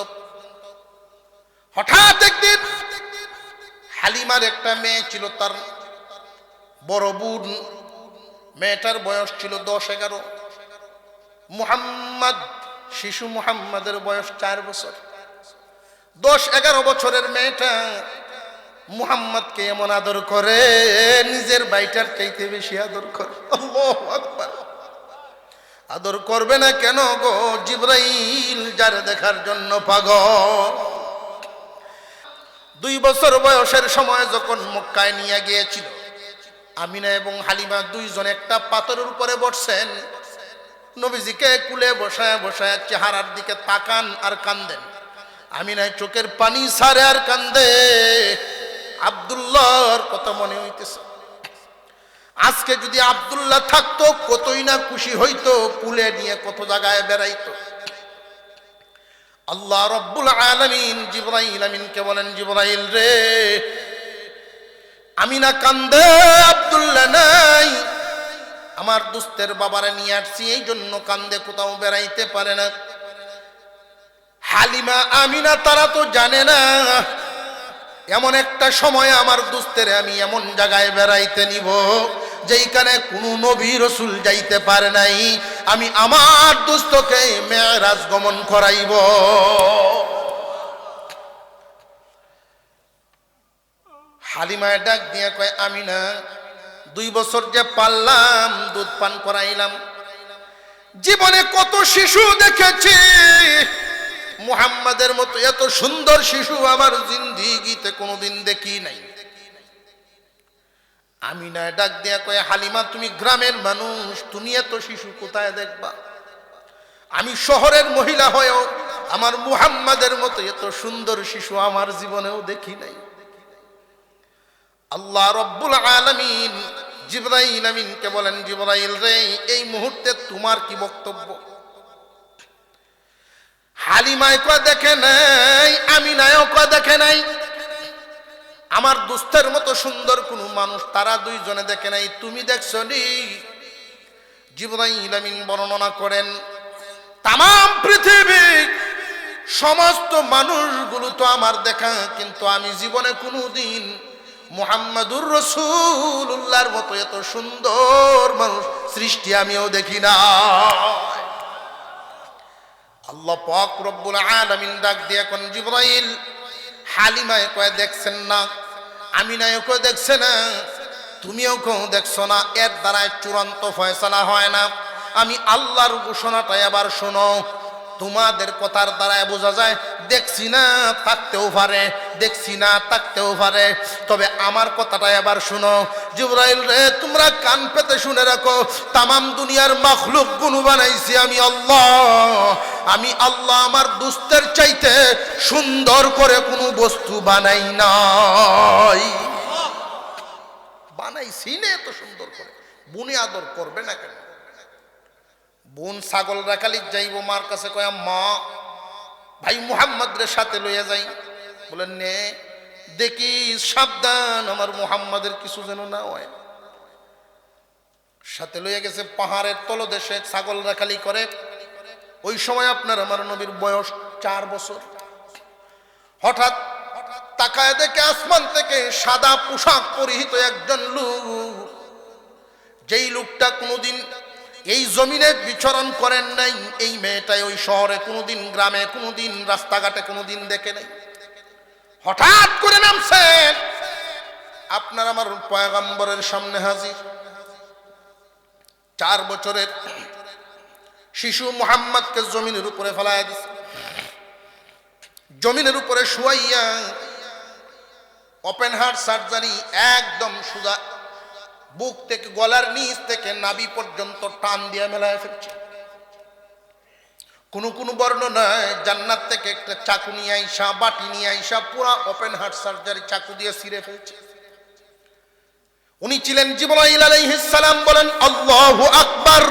[SPEAKER 1] হঠাৎ একদিন হালিমার একটা মেয়ে ছিল, তার বড় বোন, মেয়েটার বয়স ছিল 10-11। মুহাম্মদ শিশু, মুহাম্মাদের বয়স 4 বছর। 10-11 বছরের মেয়েটা মুহাম্মদকে এমন আদর করে, নিজের ভাইটার চাইতে বেশি আদর করে। আল্লাহু আকবার। আদর করবে না কেন গো? জিবরাইল যার দেখার জন্য পাগল। 2 বছর বয়সের সময় যখন মক্কায় নিয়ে গিয়েছিল, আমিনা এবং হালিমা দুইজন একটা পাথরের উপরে বসছেন। নবীজিকে কুলে বসায় বসায় চেহারার দিকে তাকান আর কান্দেন। আমিনায় চোখের পানি ছাড়ে আর কান্দে। আব্দুল্লাহর কথা মনে হইতেছে। আজকে যদি আব্দুল্লাহ থাকতো কতই না খুশি হইতো, কুলে নিয়ে কত জায়গায় বেড়াইতো। আল্লাহ রব্বুল আলামিন জিবরাইল আমিনকে বলেন, জিবরাইল রে, আমিনা কান্দে, আব্দুল্লাহ নাই, আমার দোস্তের বাবারে নিয়ে আসছি, এই জন্য কান্দে, কোথাও বেড়াইতে পারে না। হালিমা আমিনা তারা তো জানে না, এমন একটা সময় আমার দোস্তের আমি এমন জায়গায় বেড়াইতে নিব যেইখানে কোনো নবী রাসূল যাইতে পারে নাই, আমি আমার দোস্তকে মেরাজ গমন করাইব। হালিমায় ডাক দিয়ে কয়, আমিনা 2 বছর যে পাললাম, দুধ পান করাইলাম, জীবনে কত শিশু দেখেছি, মুহাম্মাদের মতো এত সুন্দর শিশু আমার জিন্দেগিতে কোনোদিন দেখি নাই। আমিনা ডাক দিয়া কয়, হালিমা তুমি গ্রামের মানুষ, তুমি এত শিশু কোথায় দেখবা? আমি শহরের মহিলা হয়েও আমার মুহাম্মাদের মতো এত সুন্দর শিশু আমার জীবনেও দেখি নাই। আল্লাহ রব্বুল আলামিন জিবরাইল আমিনকে বলেন, জিবরাইল রে, এই মুহূর্তে তোমার কি বক্তব্য? হালিমায় কয় দেখে নাই, আমিনায়ও কয় দেখে নাই, আমার দোস্তের মতো সুন্দর কোন মানুষ তারা দুইজনে দেখে নাই, তুমি দেখছো নি? জিবরাইল আমিন বর্ণনা করেন, তামাম পৃথিবী সমস্ত মানুষগুলো তো আমার দেখা, কিন্তু আমি জীবনে কোনোদিন মুহাম্মাদুর রাসূলুল্লাহর মতো এত সুন্দর মানুষ সৃষ্টি আমিও দেখি না। আল্লাহ পাক রব্বুল আলামিন ডাক দিয়া কোন জিবরাইল হালিমায় কয় দেখছেন না, আমিনায় কয় দেখছে না, তুমিও কেউ দেখছো না, এর দ্বারাই চূড়ান্ত ফয়সালা হয় না। আমি আল্লাহর ঘোষণাটা এবার শোনো। তোমাদের কথার দ্বারাই বোঝা যায় দেখছি না থাকতেও পারে, দেখছি না থাকতেও পারে, তবে আমার কথাটা এবার শোনো। জিবরাইল রে, তোমরা কান পেতে শুনে রাখো, তামাম দুনিয়ার মাখলুক গুলো বানাইছি আমি আল্লাহ। আমি আল্লাহ আমার দুস্তের চাইতে সুন্দর করে কোনো বস্তু বানাই নাই। বানাইছি না এত সুন্দর করে, বুনি আদর করবে না কেন? বোন ছাগল রাখালি যাইব, মার কাছে কয় মা ভাই মুহাম্মদ রে সাথে লইয়া যাই। বলেন নে, দেখি সাবধান আমার মুহাম্মাদের কিছু যেন না হয়। সাথে লইয়া গেছে, পাহাড়ের তলদেশে ছাগল রাখালি করে। ওই সময় আপনার আমার নবীর বয়স 4 বছর। হঠাৎ তাকায় দেখে আসমান থেকে সাদা পোশাক পরিহিত একজন লোক। যেই লোকটা কোনোদিন এই জমিনে বিচরণ করেন নাই, এই মেয়েটাই ওই শহরে কোনোদিন, গ্রামে কোনোদিন, রাস্তাঘাটে কোনোদিন দেখে নাই। হঠাৎ করে নামছে আপনার আমার পয়গম্বরের সামনে হাজির। 4 বছরের শিশু মুহাম্মদকে জমিনের উপরে ফেলায় দিছে। জমিনের উপরে শুয়াইয়া ওপেন হার্ট সার্জারি, একদম সোজা বুক থেকে গলার নিচ থেকে নাভি পর্যন্ত টান দিয়ে মেলায় ফেলছে। কোন বর্ণনায় জান্নাত থেকে একটা চাকু নিয়ে আইসা, বাটি নিয়ে আইসা পুরা ওপেন হার্ট সার্জারি চাকু দিয়ে ছিঁড়ে ফেলছে। উনি ছিলেন জিবরাইল আলাইহিস সালাম। বলেন আল্লাহু আকবার।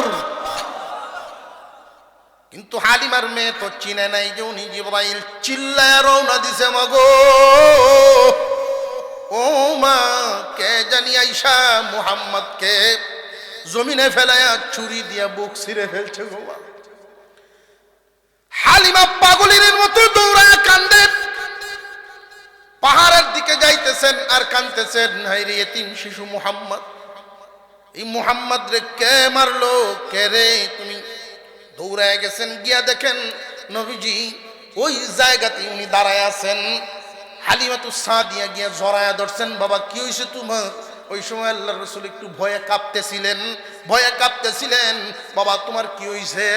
[SPEAKER 1] কিন্তু হালিমার মেয়ে তো চিনে নাই যে উনি জিবরাইল। চিল্লায় রওনা দিছে, মাগো ও মা, কে জানি আইসা মুহাম্মদকে জমিনে ফেলায়া ছুরি দিয়া বুক ছিঁড়ে ফেলছে গো মা। হালিমা পাগলিনের মতো দৌড়ায় কান্দে, পাহাড়ের দিকে যাইতেছেন আর কান্দতেছেন, হায়রে এতিম শিশু মুহাম্মদ, এই মুহাম্মদ রে কে মারলো, কে রে তুমি? দৌড়ায় গেছেন, গিয়া দেখেন নবীজি ওই জায়গাতে উনি দাঁড়ায় আছেন। হালিমাতু সাদিয়া গিয়া জড়ায়া ধরছেন, বাবা কি হয়েছে তোমার? ওই সময় আল্লাহর রাসূল একটু ভয়ে কাঁপতেছিলেন। বাবা তোমার কি হয়েছে?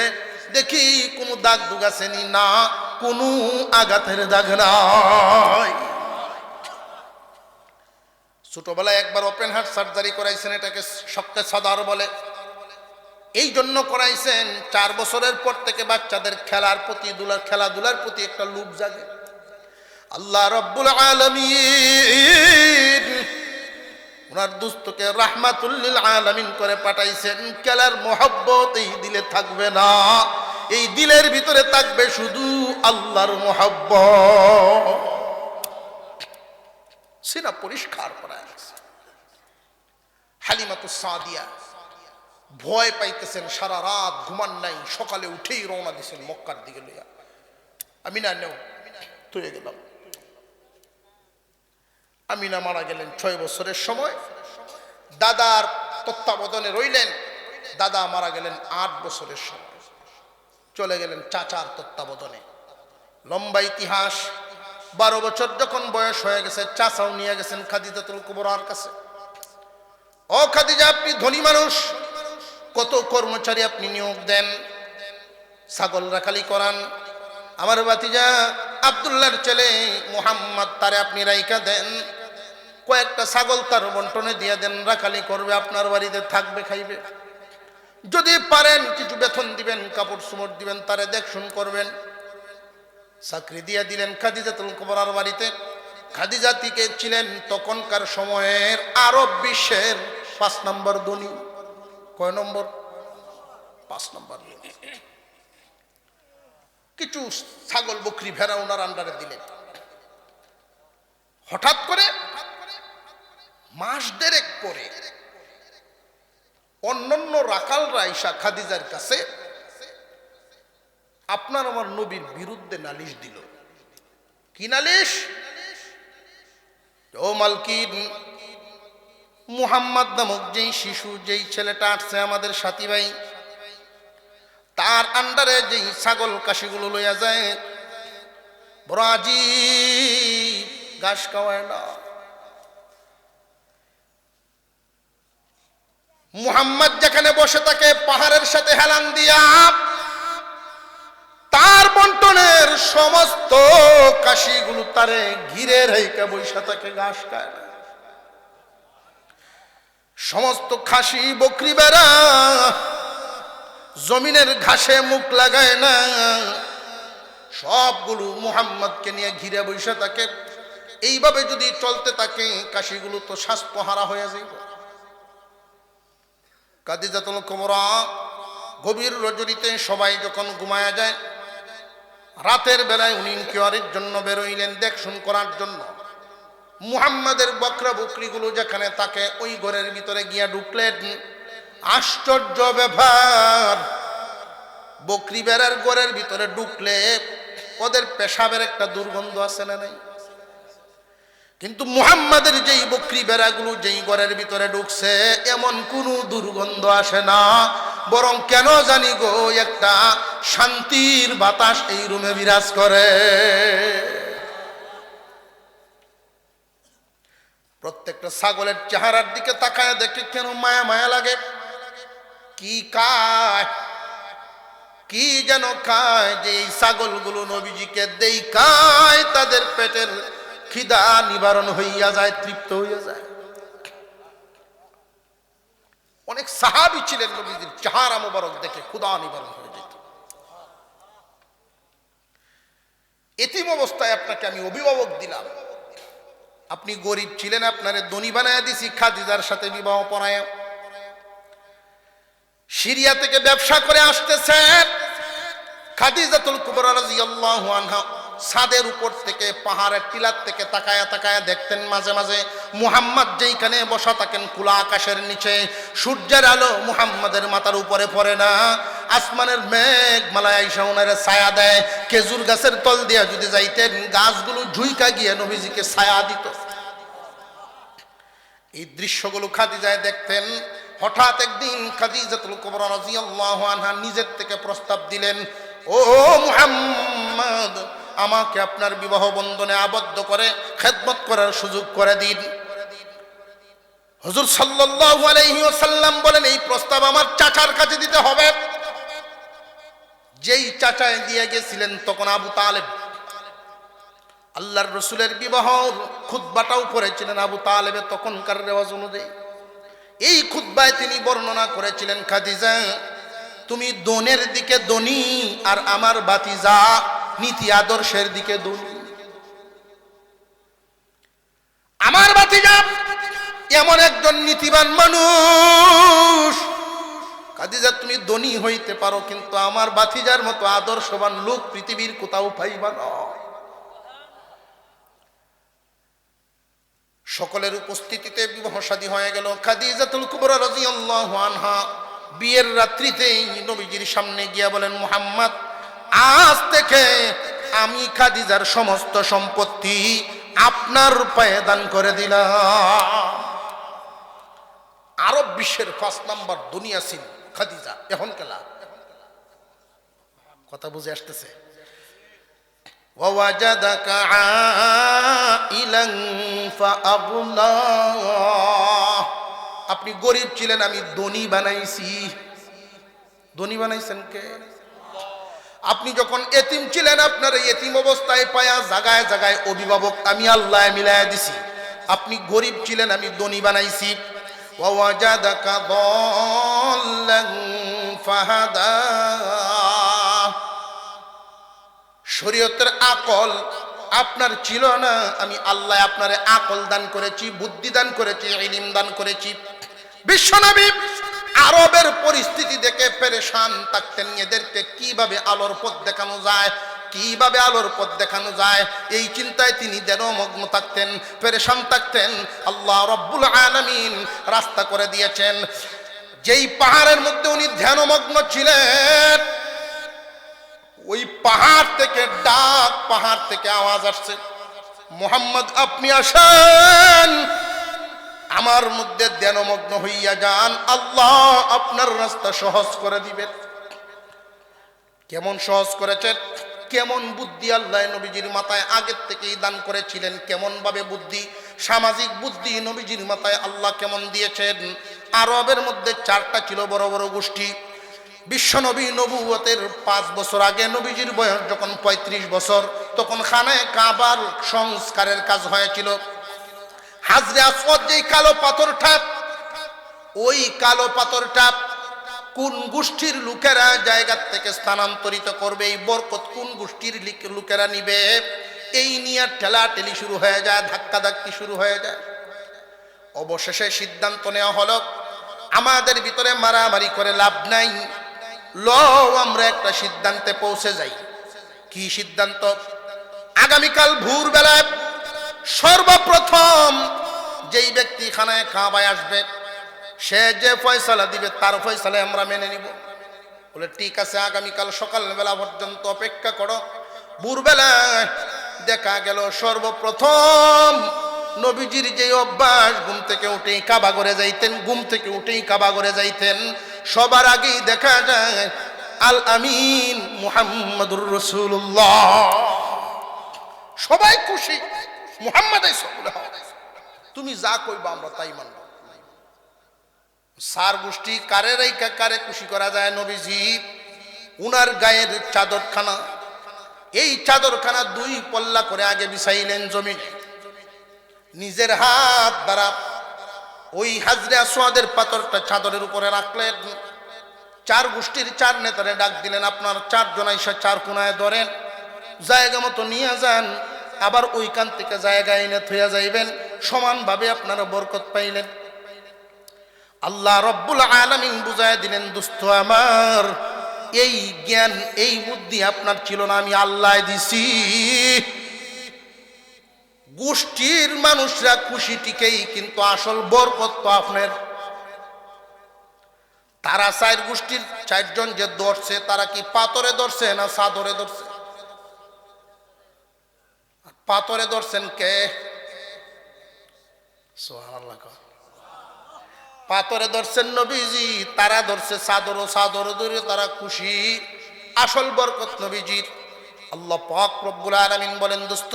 [SPEAKER 1] দেখি কোনো দাগ দুগ আছেনি? না, কোনো আঘাতের দাগ নাই। ছোটবেলায় একবার ওপেন হার্ট সার্জারি করাইছেন, এটাকে শক্তে সাদার বলে। এই জন্য করাইছেন 4 বছরের পর থেকে বাচ্চাদের খেলাধুলার প্রতি একটা লোভ জাগে। আল্লাহ রাব্বুল আলামিন ওনার দুস্থকে রাহমাতুল লিল আলামিন করে পাঠাইছেন। খেলার মোহাব্বত এই দিলে থাকবে না, এই দিলের ভিতরে থাকবে শুধু আল্লাহর মোহাব্বত। সিনা পরিষ্কার করা আছে। হালিমাতু সাদিয়া ভয় পাইতেছেন, সারা রাত ঘুমান নাই, সকালে উঠেই রওনা দিয়েছেন মক্কার দিকে লইয়া। আমিনা নেও তুই গেলাম। আমিনা মারা গেলেন 6 বছরের সময়। দাদার তত্ত্বাবধানে রইলেন। দাদা মারা গেলেন 8 বছরের সময়, চলে গেলেন চাচার তত্ত্বাবধানে। লম্বা ইতিহাস। 12 বছর যখন বয়স হয়ে গেছে, চাচাও নিয়ে গেছেন খাদিজাতুল কুবরার কাছে। ও খাদিজা, আপনি ধনী মানুষ, কত কর্মচারী আপনি নিয়োগ দেন, ছাগল রাখালি করান। আমার ভাতিজা আব্দুল্লাহর ছেলে মুহাম্মদ, তারে আপনি রাইকা দেন, কয়েকটা ছাগল তার বন্টনে দিয়ে দেন, রাখালি করবে, আপনার বাড়িতে থাকবে, খাইবে। যদি পারেন কিছু বেতন দিবেন, কাপড় চোপড় দিবেন, তারে দেখশুন করবেন। চাকরি দিয়ে দিলেন খাদিজাতুল কুবরার বাড়িতে। খাদিজা থেকে ছিলেন তখনকার সময়ের আরব বিশ্বের 5 নম্বর ধনী। কয় নম্বর? 5 নম্বর। কিছু ছাগল, বকরি, ভেড়া ওনার আন্ডারে দিলেন। হঠাৎ করে মাস দেড়েক পরে অন্যান্য রাখালরা ঈশা খাদিজার কাছে আপনার আমার নবীর বিরুদ্ধে নালিশ দিল। কি নালিশ? ও মালকিন, মুহাম্মদ নামক যেই শিশু, যেই ছেলেটা আসছে আমাদের সাথী ভাই, তার আন্ডার আপনারে যেই ছাগল কাশিগুলো লইয়া যায় বড় আজীব, ঘাস খাওয়ায় না। মুহাম্মদ যেখানে বসে থাকে পাহাড়ের সাথে হেলান দিয়া তার বন্টনের সমস্ত কাশিগুলো তারে ঘিরে রেখে বসে থাকে, ঘাস খায় না। সমস্ত খাসি বকরি বেড়া জমিনের ঘাসে মুখ লাগায় না, সবগুলো মুহাম্মদকে নিয়ে ঘিরে বসে থাকে। এইভাবে যদি চলতে থাকে কাশিগুলো তো স্বাস্থ্যহারা হয়ে যাবে। খাদিজাতুল কুবরা গভীর রজনীতে সবাই যখন ঘুমায়া যায়, রাতের বেলায় উনি ইনকিয়ারের জন্য বেরোইলেন, দেখশুন করার জন্য। মুহাম্মাদের বকরা বকরিগুলো যেখানে থাকে ওই ঘরের ভিতরে গিয়া ঢুকলেন। আশ্চর্য ব্যাপার, বকরি বেড়ার ঘরের ভিতরে ঢুকলে ওদের পেশাবের একটা দুর্গন্ধ আছে না নাই? কিন্তু মুহাম্মাদের যেই বকরি বেড়াগুলো যেই ঘরের ভিতরে ঢুকছে এমন কোনো দুর্গন্ধ আসে না, বরং কেন জানি গো একটা শান্তির বাতাস এই রুমে বিরাজ করে। প্রত্যেকটা ছাগলের চেহারার দিকে তাকায় দেখে কেন মায়া মায়া লাগে। কি খায়, কি যেন খায়, যে এই ছাগলগুলো নবীজিকে দেই খায় তাদের পেটের খিদা নিবারণ হইয়া যায়, তৃপ্ত হইয়া যায়। অনেক সাহাবী ছিলেন নবীজির চেহারা মোবারক দেখে ক্ষুধা নিবারণ হয়ে যেত। এতিম অবস্থায় আপনাকে আমি অভিভাবক দিলাম, আপনি গরিব ছিলেন, আপনারে ধনী বানায় দিছি খাদিজার সাথে বিবাহ পড়ায়। সিরিয়া থেকে ব্যবসা করে আসতেছেন খাদিজাতুল কুবরা রাদিয়াল্লাহু আনহা ছাদের উপর থেকে পাহাড়ের টিলার থেকে তাকায়া তাকায়া দেখতেন মাঝে মাঝে মুহাম্মদ যেইখানে বসা থাকেন খোলা আকাশের নিচে, সূর্যের আলো মুহাম্মাদের মাথার উপরে পড়ে না, আসমানের মেঘ মালায় আইসা ওনারে ছায়া দেয়। খেজুর গাছের তল দিয়া যদি যাইতেন গাছগুলো ঝুইকা গিয়ে নবীজিকে ছায়া দিত। এই দৃশ্যগুলো খাদিজায় দেখতেন। হঠাৎ একদিন খাদিজাতুল কুবরা রাদিয়াল্লাহু আনহা নিজের থেকে প্রস্তাব দিলেন, ও মুহাম্মদ, আমাকে আপনার বিবাহ বন্ধনে আবদ্ধ করে খেদমত করার সুযোগ করে দিন। হুজুর সাল্লাল্লাহু আলাইহি ওয়াসাল্লাম বলেন, এই প্রস্তাব আমার চাচার কাছে দিতে হবে। যেই চাচায় দিয়ে গেছিলেন তখন আবু তালেব, আল্লাহর রসুলের বিবাহর খুতবাটাও করেছিলেন আবু তালেবের তখনকার রেওয়াজ অনুযায়ী। এই খুতবায় তিনি বর্ণনা করেছিলেন, খাদিজা তুমি দনের দিকে দনী আর আমার বাতিজা নীতি আদর্শের দিকে দনী। আমার বাতিজা এমন একজন নীতিবান মানুষ, খাদিজা তুমি দনী হইতে পারো কিন্তু আমার বাতিজার মতো আদর্শবান লোক পৃথিবীর কোথাও পাইবা না। সকলের উপস্থিতিতে বিবাহ শাদী হয়ে গেল। খাদিজাতুল কুবরা রাদিয়াল্লাহু আনহা বিয়ের রাত্রিতেই নবীজির সামনে গিয়া বলেন, মুহাম্মদ, আজ থেকে আমি খাদিজার সমস্ত সম্পত্তি আপনার পায়ে দান করে দিলাম। আরব বিশ্বের 5 নাম্বার দুনিয়া ছিল খাদিজা। এখন কেলা কথা বুঝে আসতেছে? ওয়াজাদাকা আইলান ফাআগনা, আপনি গরিব ছিলেন, আমি ধনী বানাইছি। ধনী বানাইছেন কে? আপনি যখন এতিম ছিলেন আপনার এতিম অবস্থায় পায়া জায়গায় জায়গায় অভিভাবক আমি আল্লাহ মিলায়া দিছি। আপনি গরিব ছিলেন, আমি ধনী বানাইছি। ওয়াজাদাকা দাল্লান ফাহাদা, শরীয়তের আকল আপনার ছিল না, আমি আল্লাহ আপনারে আকল দান করেছি, বুদ্ধি দান করেছি, ইলম দান করেছি। বিশ্বনবী আরবের পরিস্থিতি দেখে পেরেশান থাকতেন, এদেরকে কিভাবে আলোর পথ দেখানো যায়, কিভাবে আলোর পথ দেখানো যায়, এই চিন্তায় তিনি ধ্যানমগ্ন থাকতেন, পেরেশান থাকতেন। আল্লাহ রব্বুল আলামিন রাস্তা করে দিয়েছেন। যেই পাহাড়ের মধ্যে উনি ধ্যানমগ্ন ছিলেন ওই পাহাড় থেকে ডাক, পাহাড় থেকে আওয়াজ আসছে, মুহাম্মদ আপনি আসেন, আমার মধ্যে ধ্যানমগ্ন হইয়া যান, আল্লাহ আপনার রাস্তা সহজ করে দিবেন। কেমন সহজ করেছেন, কেমন বুদ্ধি আল্লাহ নবীজির মাথায় আগের থেকেই দান করেছিলেন, কেমন ভাবে বুদ্ধি, সামাজিক বুদ্ধি নবীজির মাথায় আল্লাহ কেমন দিয়েছেন। আরবের মধ্যে 4টা ছিল বড় বড় গোষ্ঠী। বিশ্বনবী নবুয়তের 5 বছর আগে নবীজির বয়স যখন 35 বছর, তখন খানায় কাবার সংস্কারের কাজ হয়েছিল। হাজরে আসওয়াদ যেই কালো পাথরটা, ওই কালো পাথরটা কোন গোষ্ঠীর লোকেরা জায়গা থেকে স্থানান্তরিত করবে, এই বরকত কোন গোষ্ঠীর লোকেরা নিবে, এই নিয়ে ঠেলাঠেলি শুরু হয়ে যায়, ধাক্কাধাক্কি শুরু হয়ে যায়। অবশেষে সিদ্ধান্ত নেওয়া হলো, আমাদের ভিতরে মারামারি করে লাভ নাই, আমরা একটা সিদ্ধান্তে পৌঁছে যাই। কি সিদ্ধান্ত? আগামীকাল ভোরবেলায় সর্বপ্রথম যেই ব্যক্তি খানায় কাবায় আসবে, সে যে ফয়সালা দিবে তার ফয়সালা আমরা মেনে নিব। বলে ঠিক আছে, আগামীকাল সকালবেলা পর্যন্ত অপেক্ষা করো। ভোরবেলায় দেখা গেল সর্বপ্রথম নবীজির যে অভ্যাস, ঘুম থেকে উঠেই কাবা করে যাইতেন, ঘুম থেকে উঠেই কাবা করে যাইতেন। সবার আগেই দেখা যায় আল আমিন মুহাম্মাদুর রাসূলুল্লাহ। সবাই খুশি, মুহাম্মদ তুমি যা কইবা আমরা তাই মানব। সার গোষ্ঠী কারে রাইকা কারে খুশি করা যায়? নবীজি উনার গায়ের চাদরখানা, এই চাদরখানা 2 পল্লা করে আগে বিছাইলেন জমিনে, নিজের হাত দ্বারা ওই হাজরে আসওয়াদের পাথরটা চাদরের উপরে রাখলেন। 4 গোষ্ঠীর 4 নেতারে ডাক দিলেন, আপনার 4 জন আইসা 4 কোনায় ধরেন, জায়গা মতো নিয়ে যান, আবার ওইখান থেকে জায়গায় এনে থইয়া যাইবেন, সমানভাবে আপনারা বরকত পাইলেন। আল্লাহ রব্বুল আলামিন বুঝায় দিলেন, দোস্ত আমার, এই জ্ঞান এই বুদ্ধি আপনার ছিল না, আমি আল্লাহ দিছি। গোষ্ঠীর মানুষরা খুশি টিকেই, কিন্তু আসল বরকত তো আপনার। তারা 4 গোষ্ঠীর 4 জন যে ধরছে, তারা কি পাথরে ধরছে না চাদরে ধরছে? পাথরে ধরছেন কে? সুবহানাল্লাহ। পাথরে ধরছেন নবীজি, তারা ধরছে চাদর, চাদর ধরে তারা খুশি। আসল বরকত নবীজির। আল্লাহ পাক রব্বুল আলামিন বলেন, দোস্ত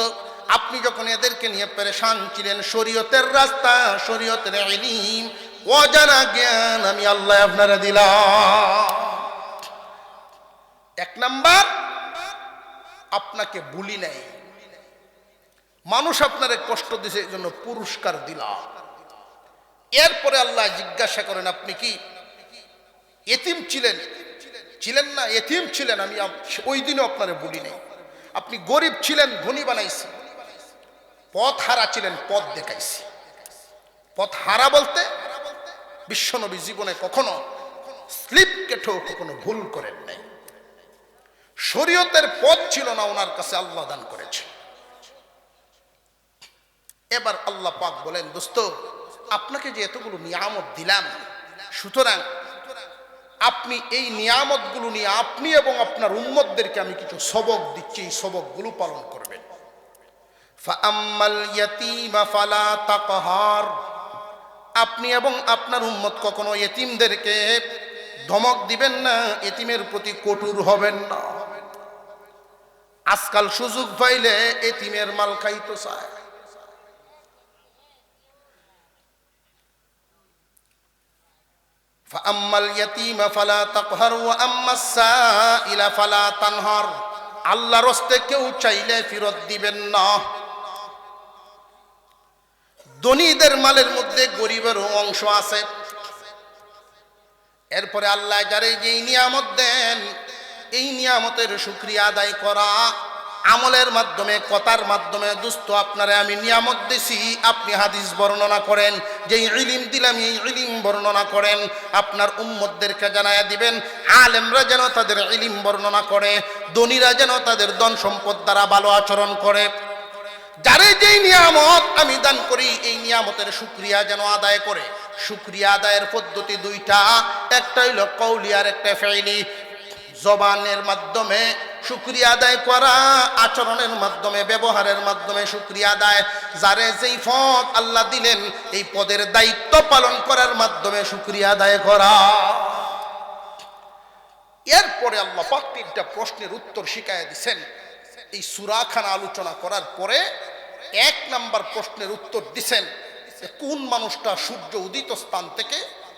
[SPEAKER 1] আপনি যখন এদেরকে নিয়ে পেরেশান ছিলেন, শরীয়তের রাস্তা, শরীয়তের ইলম, অজানা জ্ঞান আমি আল্লাহ আপনারা দিলাম। 1 নাম্বার, আপনাকে ভুলি নাই, মানুষ আপনারে কষ্ট দিছে, এই জন্য পুরস্কার দিলাম। এরপরে আল্লাহ জিজ্ঞাসা করেন, আপনি কি এতিম ছিলেন? ছিলেন না? এতিম ছিলেন, আমি ওই দিনও আপনারে বলি নাই। আপনি গরিব ছিলেন, ধনী বানাইছি। পথ হারা ছিলেন, পথ দেখাইছি। পথ হারা বলতে বিশ্বনবী জীবনে কখনো স্লিপ কেটেও কখনো ভুল করেন নাই। শরীয়তের পথ ছিল না ওনার কাছে, আল্লাহ দান করেছে। এবার আল্লাহ পাক বলেন, দোস্ত আপনাকে যে এতগুলো নিয়ামত দিলাম, সুতরাং আপনি এই নিয়ামতগুলো নিয়ে আপনি এবং আপনার উম্মতদেরকে আমি কিছু সবক দিচ্ছি, এই সবকগুলো পালন করবেন। ফাআম্মাল ইয়াতীমা ফালা তাকহার, আপনি এবং আপনার উম্মত কখনো এতিমদেরকে ধমক দিবেন না, এতিমের প্রতি কঠোর হবেন না। আজকাল সুযোগ পাইলে এতিমের মাল খাইতে চায়। ফাআম্মাল ইয়াতীমা ফালা তাকহার ওয়া আম্মাস সাইলা ফালা তানহার, আল্লাহর রাস্তে কেউ চাইলে ফেরত দিবেন না। ধনীদের মালের মধ্যে গরিবেরও অংশ আছে। এরপরে আল্লাহ যারে যেই নিয়ামত দেন, এই নিয়ামতের শুকরিয়া আদায় করা, আমলের মাধ্যমে, কথার মাধ্যমে। দোস্ত আপনারে আমি নিয়ামত দিছি, আপনি হাদিস বর্ণনা করেন, যেই ইলম দিলাম এই ইলম বর্ণনা করেন, আপনার উম্মতদেরকে জানায়া দিবেন। আলেমরা যেন তাদের ইলম বর্ণনা করে, ধনীরা যেন তাদের ধন সম্পদ দ্বারা ভালো আচরণ করে। যারে যেই নিয়ামত আমি দান করি, এই নিয়ামতের শুকরিয়া যেন আদায় করে। শুকরিয়া আদায়ের পদ্ধতি 2টা, একটা হইল কওলি আর একটা ফিইলি। জবানের মাধ্যমে শুকরিয়া আদায় করা, আচরণের মাধ্যমে, ব্যবহারের মাধ্যমে শুকরিয়া আদায়। যারে যেই পদ আল্লাহ দিলেন, এই পদের দায়িত্ব পালন করার মাধ্যমে শুকরিয়া আদায় করা। এরপরে আল্লাহ পাক তিনটা প্রশ্নের উত্তর শিখাইয়া দিছেন। এই সূরাখানা আলোচনা করার পরে 1 নাম্বার প্রশ্নের উত্তর দিছেন যে কোন মানুষটা সূর্য উদিত স্থান থেকে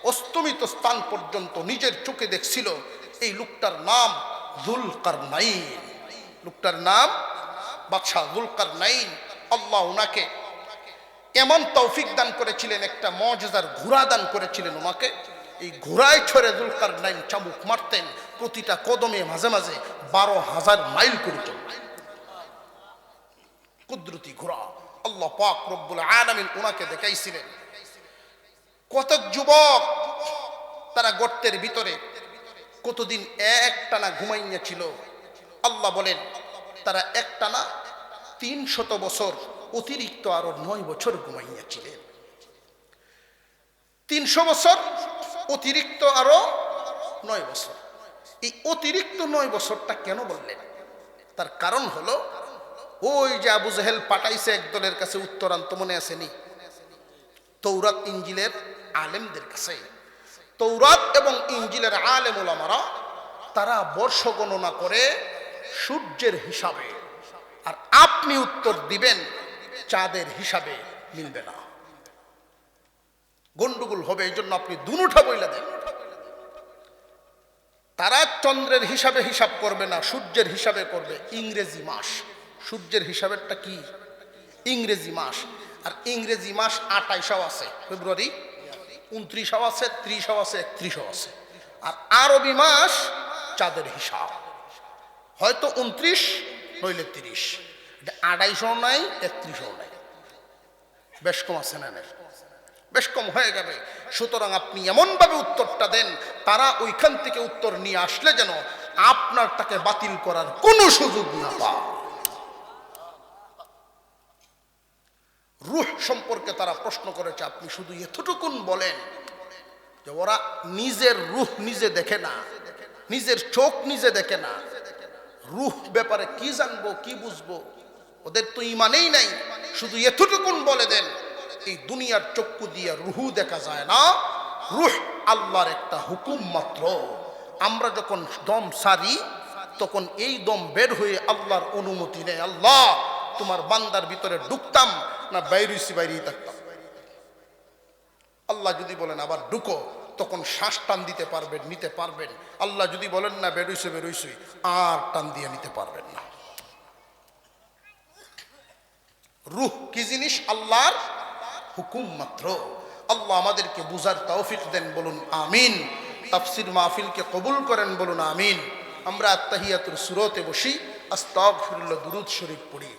[SPEAKER 1] অস্তমিত স্থান পর্যন্ত নিজের চোখে দেখছিল। এই লোকটার নাম যুলকারনাইন। লোকটার নাম বাদশাহ যুলকারনাইন। আল্লাহ উনাকে এমন তৌফিক দান করেছিলেন, একটা মুজিজার ঘোড়া দান করেছিলেন ওনাকে। এই ঘোড়ায় ছড়ে যুলকারনাইন চাবুক মারতেন, প্রতিটা কদমে মাঝে মাঝে 12,000 মাইল করে চলতেন। কুদরতি ঘোড়া আল্লাহ পাক রব্বুল আলামিন ওনাকে দেখাইছিলেন। কতক যুবক তারা গর্তের ভিতরে কতদিন একটানা ঘুমাইয়া ছিল। আল্লাহ বলেন তারা একটানা 300 বছর অতিরিক্ত আরো 9 বছর ঘুমাইয়াছিলেন। 300 বছর অতিরিক্ত আরো 9 বছর। এই অতিরিক্ত 9 বছরটা কেন বললেন? তার কারণ হলো ওই যে আবু জাহেল পাঠাইছে একদলের কাছে উত্তরান্ত, মনে আসেনি? তৌরাত ইনজিলের আলেমদের কাছে। তৌরাত এবং ইনজিলের আলেম ওলামারা তারা বর্ষ গণনা করে সূর্যের হিসাবে, আর আপনি উত্তর দিবেন চাঁদের হিসাবে মিলবে না, গন্ডগোল হবে। এই জন্য আপনি দুনুঠা বইলা দেন। তারা চন্দ্রের হিসাবে হিসাব করবে না, সূর্যের হিসাবে করবে। ইংরেজি মাস, সূর্যের হিসাবেরটা কি? ইংরেজি মাস। আর ইংরেজি মাস 28 আছে, ফেব্রুয়ারি 29 আছে, 30 আছে, 31 আছে। আর আরবি মাস চাঁদের হিসাব হয়তো 29 নইলে 30, 28 নাই, 31 নাই, বেশ কম আছে না? বেশ কম হয়ে যাবে। সুতরাং আপনি এমন ভাবে উত্তরটা দেন তারা ওইখান থেকে উত্তর নিয়ে আসলে যেন আপনার তাকে বাতিল করার কোনো সুযোগ না পায়। রূহ সম্পর্কে তারা প্রশ্ন করেছে, আপনি শুধু এতটুকুন বলেন যে ওরা নিজের রূহ নিজে দেখে না, নিজের চোখ নিজে দেখে না, রূহ ব্যাপারে কি জানবো, কি বুঝবো? ওদের তো ইমানেই নাই। শুধু এতটুকুন বলে দেন এই দুনিয়ার চক্ষু দিয়ে রূহ দেখা যায় না, রূহ আল্লাহর একটা হুকুম মাত্র। আমরা যখন দম সারি তখন এই দম বের হয়ে আল্লাহর অনুমতি নেই। আল্লাহ তোমার বান্দার ভিতরে ঢুকতাম না বাইরেছি, বাইরেই থাকতাম। আল্লাহ যদি বলেন আবার ঢুকো, তখন শ্বাস টান দিতে পারবেন, নিতে পারবেন। আল্লাহ যদি বলেন না বেরোইছে বেরোইছে, আর টান দিয়ে নিতে পারবেন না। রূহ কি জিনিস? আল্লাহর হুকুম মাত্র। আল্লাহ আমাদেরকে বুঝার তৌফিক দেন, বলুন আমিন। তাফসীর মাহফিলকে কবুল করেন, বলুন আমিন। আমরা আত্তাহিয়াতুর সূরাতে বসি, আস্তাগফিরুল্লাহ, দুরূদ শরীফ পড়ি।